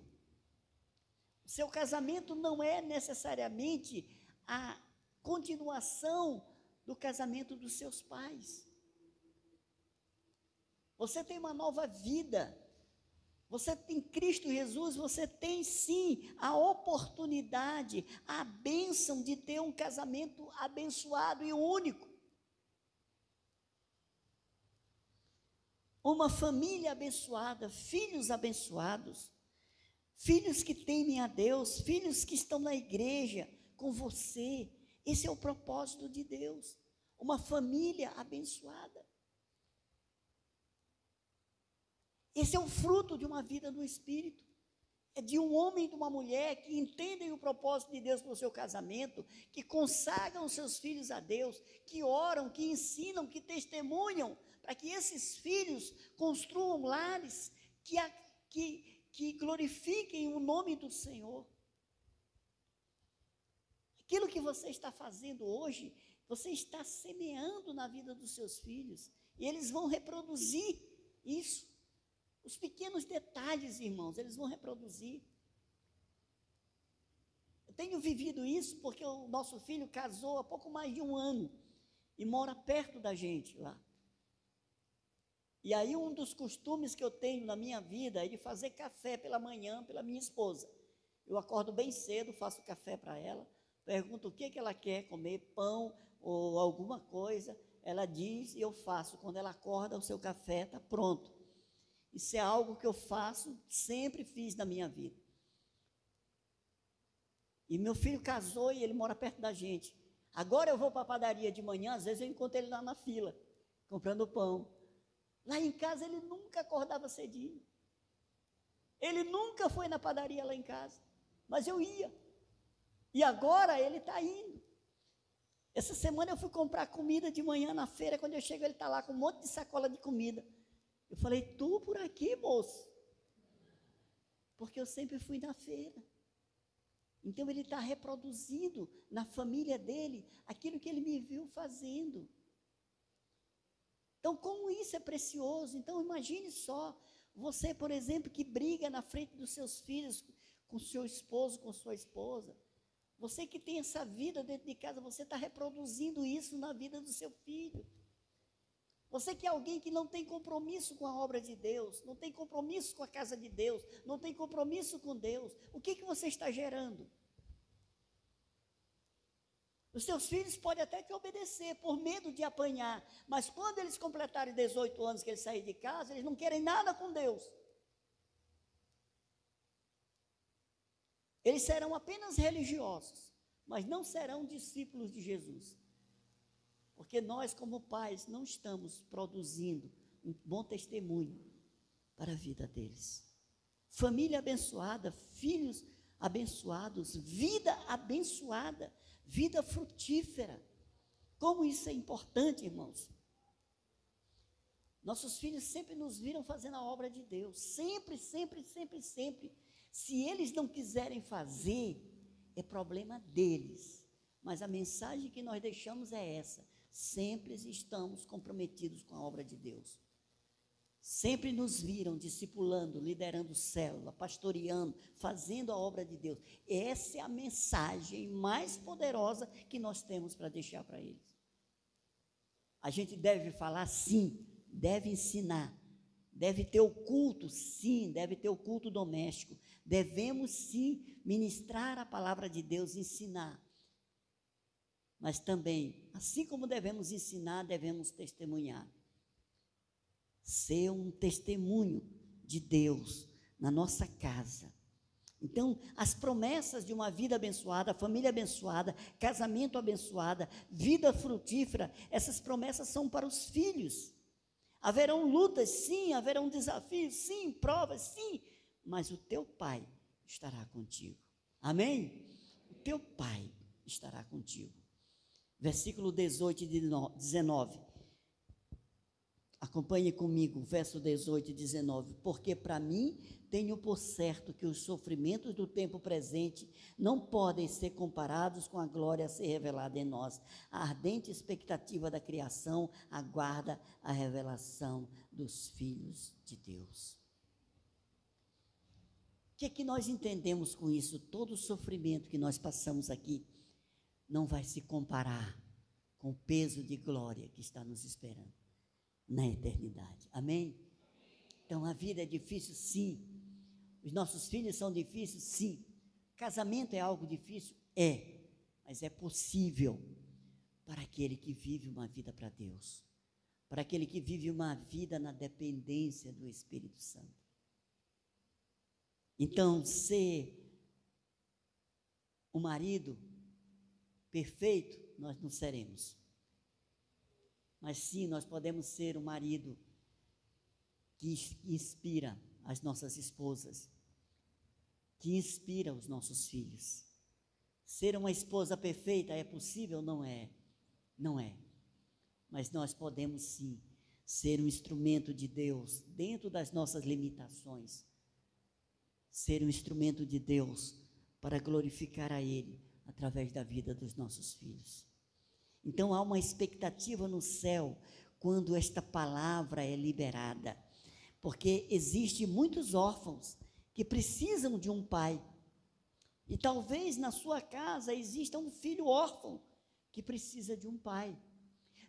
O seu casamento não é necessariamente a continuação do casamento dos seus pais. Você tem uma nova vida. Você tem Cristo Jesus, você tem sim a oportunidade, a bênção de ter um casamento abençoado e único. Uma família abençoada, filhos abençoados, filhos que temem a Deus, filhos que estão na igreja com você. Esse é o propósito de Deus, uma família abençoada. Esse é o fruto de uma vida no Espírito. É de um homem e de uma mulher que entendem o propósito de Deus para o seu casamento, que consagram os seus filhos a Deus, que oram, que ensinam, que testemunham, para que esses filhos construam lares que glorifiquem o nome do Senhor. Aquilo que você está fazendo hoje, você está semeando na vida dos seus filhos, e eles vão reproduzir isso. Os pequenos detalhes, irmãos, eles vão reproduzir. Eu tenho vivido isso porque o nosso filho casou há pouco mais de um ano e mora perto da gente lá. E aí um dos costumes que eu tenho na minha vida é de fazer café pela manhã pela minha esposa. Eu acordo bem cedo, faço café para ela, pergunto o que ela quer comer, pão ou alguma coisa. Ela diz e eu faço. Quando ela acorda, o seu café está pronto. Isso é algo que eu faço, sempre fiz na minha vida. E meu filho casou e ele mora perto da gente. Agora eu vou para a padaria de manhã, às vezes eu encontro ele lá na fila, comprando pão. Lá em casa ele nunca acordava cedinho. Ele nunca foi na padaria lá em casa, mas eu ia. E agora ele está indo. Essa semana eu fui comprar comida de manhã na feira, quando eu chego ele está lá com um monte de sacola de comida. Eu falei, tu por aqui, moço? Porque eu sempre fui na feira. Então ele está reproduzindo na família dele aquilo que ele me viu fazendo. Então, como isso é precioso? Então, imagine só, você, por exemplo, que briga na frente dos seus filhos, com seu esposo, com sua esposa. Você que tem essa vida dentro de casa, você está reproduzindo isso na vida do seu filho. Você que é alguém que não tem compromisso com a obra de Deus, não tem compromisso com a casa de Deus, não tem compromisso com Deus, o que você está gerando? Os seus filhos podem até te obedecer por medo de apanhar, mas quando eles completarem 18 anos que eles saírem de casa, eles não querem nada com Deus. Eles serão apenas religiosos, mas não serão discípulos de Jesus. Porque nós, como pais, não estamos produzindo um bom testemunho para a vida deles. Família abençoada, filhos abençoados, vida abençoada, vida frutífera. Como isso é importante, irmãos. Nossos filhos sempre nos viram fazendo a obra de Deus. Sempre, sempre, sempre, sempre. Se eles não quiserem fazer, é problema deles. Mas a mensagem que nós deixamos é essa. Sempre estamos comprometidos com a obra de Deus. Sempre nos viram discipulando, liderando célula, pastoreando, fazendo a obra de Deus. Essa é a mensagem mais poderosa que nós temos para deixar para eles. A gente deve falar sim, deve ensinar, deve ter o culto, sim, deve ter o culto doméstico. Devemos sim ministrar a palavra de Deus, ensinar. Mas também, assim como devemos ensinar, devemos testemunhar. Ser um testemunho de Deus na nossa casa. Então, as promessas de uma vida abençoada, família abençoada, casamento abençoado, vida frutífera, essas promessas são para os filhos. Haverão lutas, sim, haverão desafios, sim, provas, sim, mas o teu pai estará contigo. Amém? O teu pai estará contigo. Versículo 18 e 19. Acompanhe comigo, verso 18 e 19. Porque para mim tenho por certo que os sofrimentos do tempo presente não podem ser comparados com a glória a ser revelada em nós. A ardente expectativa da criação aguarda a revelação dos filhos de Deus. O que é que nós entendemos com isso? Todo o sofrimento que nós passamos aqui não vai se comparar com o peso de glória que está nos esperando na eternidade. Amém? Então a vida é difícil, sim. Os nossos filhos são difíceis, sim. Casamento é algo difícil? É. Mas é possível para aquele que vive uma vida para Deus. Para aquele que vive uma vida na dependência do Espírito Santo. Então, ser o marido perfeito, nós não seremos. Mas sim, nós podemos ser o marido que inspira as nossas esposas, que inspira os nossos filhos. Ser uma esposa perfeita é possível? Não é. Não é. Mas nós podemos sim ser um instrumento de Deus dentro das nossas limitações. Ser um instrumento de Deus para glorificar a Ele através da vida dos nossos filhos. Então há uma expectativa no céu quando esta palavra é liberada, porque existem muitos órfãos que precisam de um pai, e talvez na sua casa exista um filho órfão que precisa de um pai.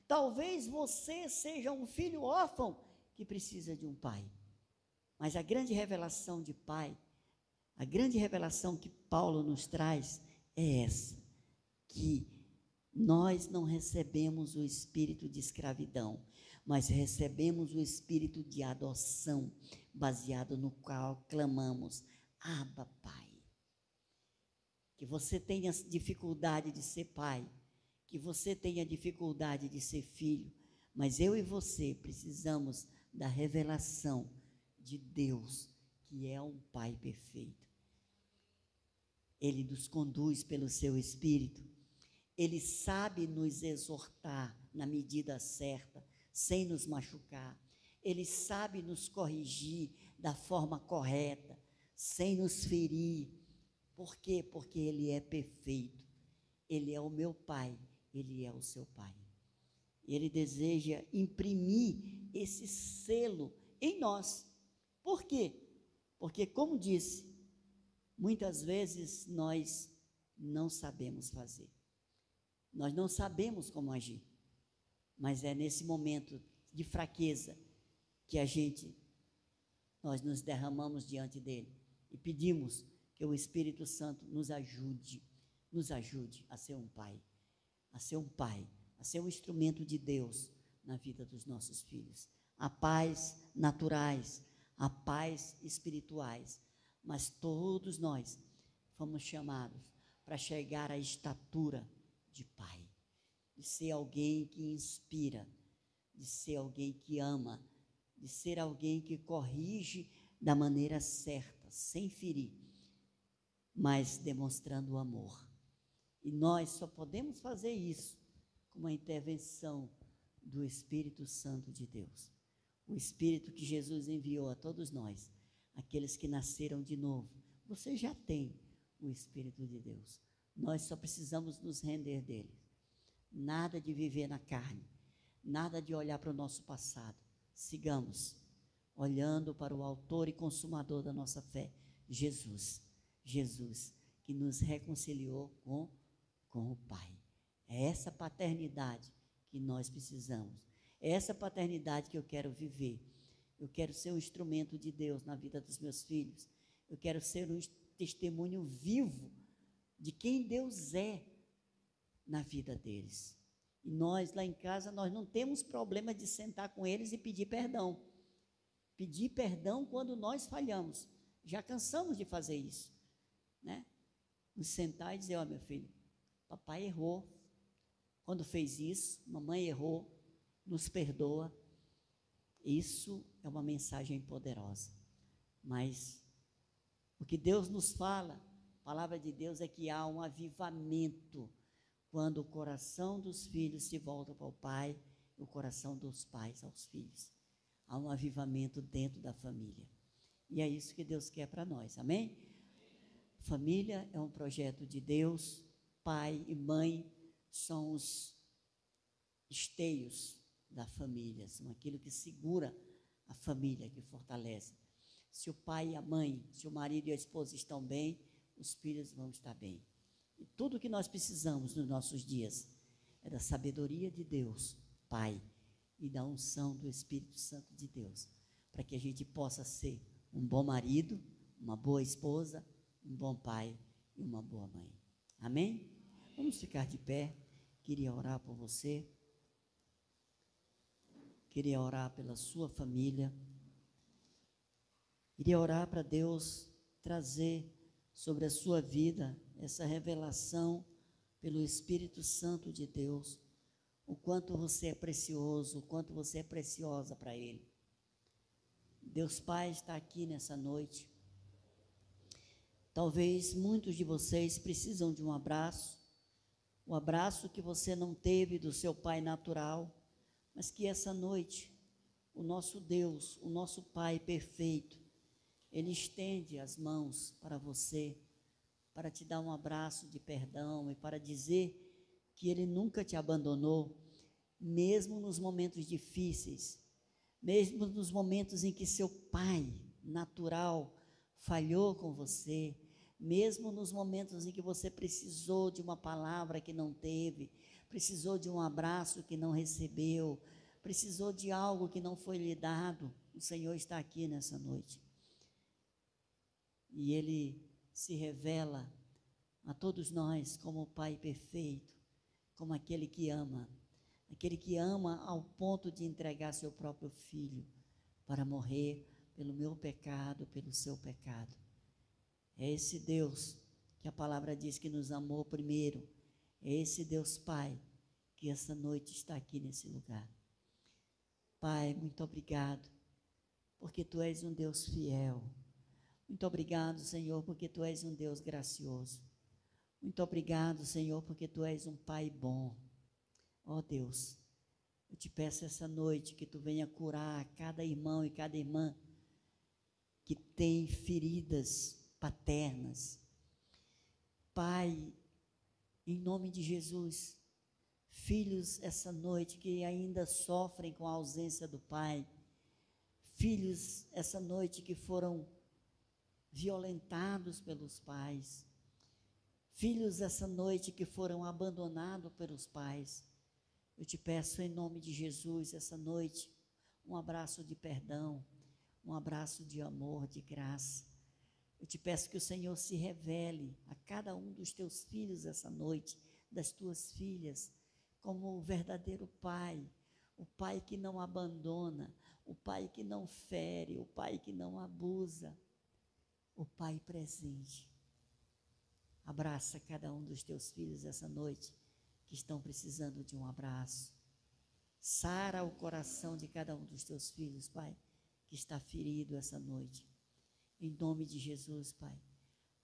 Talvez você seja um filho órfão que precisa de um pai. Mas a grande revelação de pai, a grande revelação que Paulo nos traz é essa, que nós não recebemos o espírito de escravidão, mas recebemos o espírito de adoção, baseado no qual clamamos, Abba, Pai. Que você tenha dificuldade de ser pai, que você tenha dificuldade de ser filho, mas eu e você precisamos da revelação de Deus, que é um Pai perfeito. Ele nos conduz pelo seu Espírito, Ele sabe nos exortar na medida certa, sem nos machucar, Ele sabe nos corrigir da forma correta, sem nos ferir. Por quê? Porque Ele é perfeito, Ele é o meu Pai, Ele é o seu Pai. Ele deseja imprimir esse selo em nós. Por quê? Porque, como disse, muitas vezes nós não sabemos fazer. Nós não sabemos como agir. Mas é nesse momento de fraqueza que nós nos derramamos diante dele e pedimos que o Espírito Santo nos ajude a ser um pai, a ser um instrumento de Deus na vida dos nossos filhos. Há pais naturais, há pais espirituais, mas todos nós fomos chamados para chegar à estatura de pai, de ser alguém que inspira, de ser alguém que ama, de ser alguém que corrige da maneira certa, sem ferir, mas demonstrando o amor. E nós só podemos fazer isso com uma intervenção do Espírito Santo de Deus. O Espírito que Jesus enviou a todos nós, aqueles que nasceram de novo. Você já tem o Espírito de Deus. Nós só precisamos nos render dele. Nada de viver na carne, nada de olhar para o nosso passado. Sigamos olhando para o autor e consumador da nossa fé, Jesus. Jesus, que nos reconciliou com o Pai. É essa paternidade que nós precisamos. É essa paternidade que eu quero viver. Eu quero ser um instrumento de Deus na vida dos meus filhos. Eu quero ser um testemunho vivo de quem Deus é na vida deles. E nós, lá em casa, nós não temos problema de sentar com eles e pedir perdão. Pedir perdão quando nós falhamos. Já cansamos de fazer isso, né? Nos sentar e dizer, ó, meu filho, papai errou. Quando fez isso, mamãe errou, nos perdoa. Isso é uma mensagem poderosa. Mas o que Deus nos fala, a palavra de Deus é que há um avivamento quando o coração dos filhos se volta para o pai, e o coração dos pais aos filhos. Há um avivamento dentro da família. E é isso que Deus quer para nós, amém? Família é um projeto de Deus, pai e mãe são os esteios da família, são aquilo que segura a família, que fortalece. Se o pai e a mãe, se o marido e a esposa estão bem, os filhos vão estar bem. E tudo que nós precisamos nos nossos dias é da sabedoria de Deus, Pai, e da unção do Espírito Santo de Deus, para que a gente possa ser um bom marido, uma boa esposa, um bom pai e uma boa mãe. Amém? Vamos ficar de pé. Queria orar por você. Queria orar pela sua família. Queria orar para Deus trazer sobre a sua vida essa revelação pelo Espírito Santo de Deus, o quanto você é precioso, o quanto você é preciosa para Ele. Deus Pai está aqui nessa noite. Talvez muitos de vocês precisam de um abraço, o abraço que você não teve do seu pai natural, mas que essa noite, o nosso Deus, o nosso Pai perfeito, Ele estende as mãos para você, para te dar um abraço de perdão e para dizer que Ele nunca te abandonou, mesmo nos momentos difíceis, mesmo nos momentos em que seu pai natural falhou com você, mesmo nos momentos em que você precisou de uma palavra que não teve, precisou de um abraço que não recebeu, precisou de algo que não foi lhe dado, o Senhor está aqui nessa noite. E Ele se revela a todos nós como o Pai perfeito, como aquele que ama ao ponto de entregar seu próprio Filho para morrer pelo meu pecado, pelo seu pecado. É esse Deus que a palavra diz que nos amou primeiro, é esse Deus Pai que essa noite está aqui nesse lugar. Pai, muito obrigado, porque Tu és um Deus fiel. Muito obrigado, Senhor, porque Tu és um Deus gracioso. Muito obrigado, Senhor, porque Tu és um Pai bom. Ó Deus, eu te peço essa noite que Tu venha curar cada irmão e cada irmã que tem feridas paternas. Pai, em nome de Jesus, filhos essa noite que ainda sofrem com a ausência do Pai, filhos essa noite que foram violentados pelos pais, filhos essa noite que foram abandonados pelos pais. Eu te peço em nome de Jesus essa noite um abraço de perdão, um abraço de amor, de graça. Eu te peço que o Senhor se revele a cada um dos teus filhos essa noite, das tuas filhas, como o verdadeiro Pai, o Pai que não abandona, o Pai que não fere, o Pai que não abusa, o Pai presente. Abraça cada um dos teus filhos essa noite, que estão precisando de um abraço. Sara o coração de cada um dos teus filhos, Pai, que está ferido essa noite. Em nome de Jesus, Pai,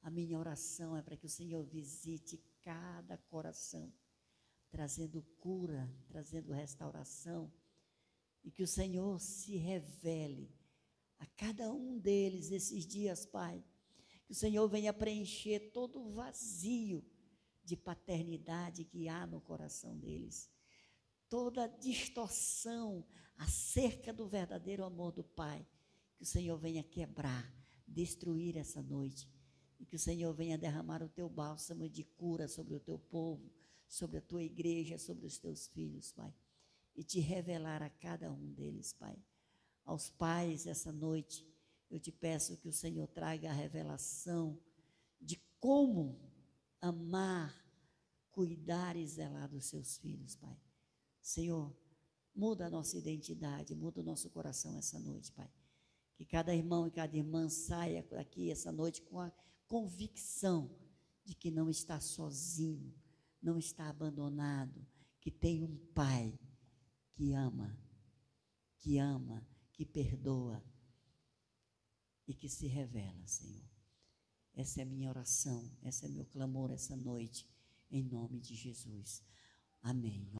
a minha oração é para que o Senhor visite cada coração, trazendo cura, trazendo restauração, e que o Senhor se revele a cada um deles esses dias, Pai. Que o Senhor venha preencher todo o vazio de paternidade que há no coração deles, toda a distorção acerca do verdadeiro amor do Pai, que o Senhor venha quebrar, destruir essa noite, e que o Senhor venha derramar o teu bálsamo de cura sobre o teu povo, sobre a tua igreja, sobre os teus filhos, Pai, e te revelar a cada um deles, Pai. Aos pais, essa noite, eu te peço que o Senhor traga a revelação de como amar, cuidar e zelar dos seus filhos, Pai. Senhor, muda a nossa identidade, muda o nosso coração essa noite, Pai. Que cada irmão e cada irmã saia daqui essa noite com a convicção de que não está sozinho, não está abandonado, que tem um Pai que ama, que perdoa e que se revela, Senhor. Essa é a minha oração, esse é meu clamor essa noite, em nome de Jesus. Amém.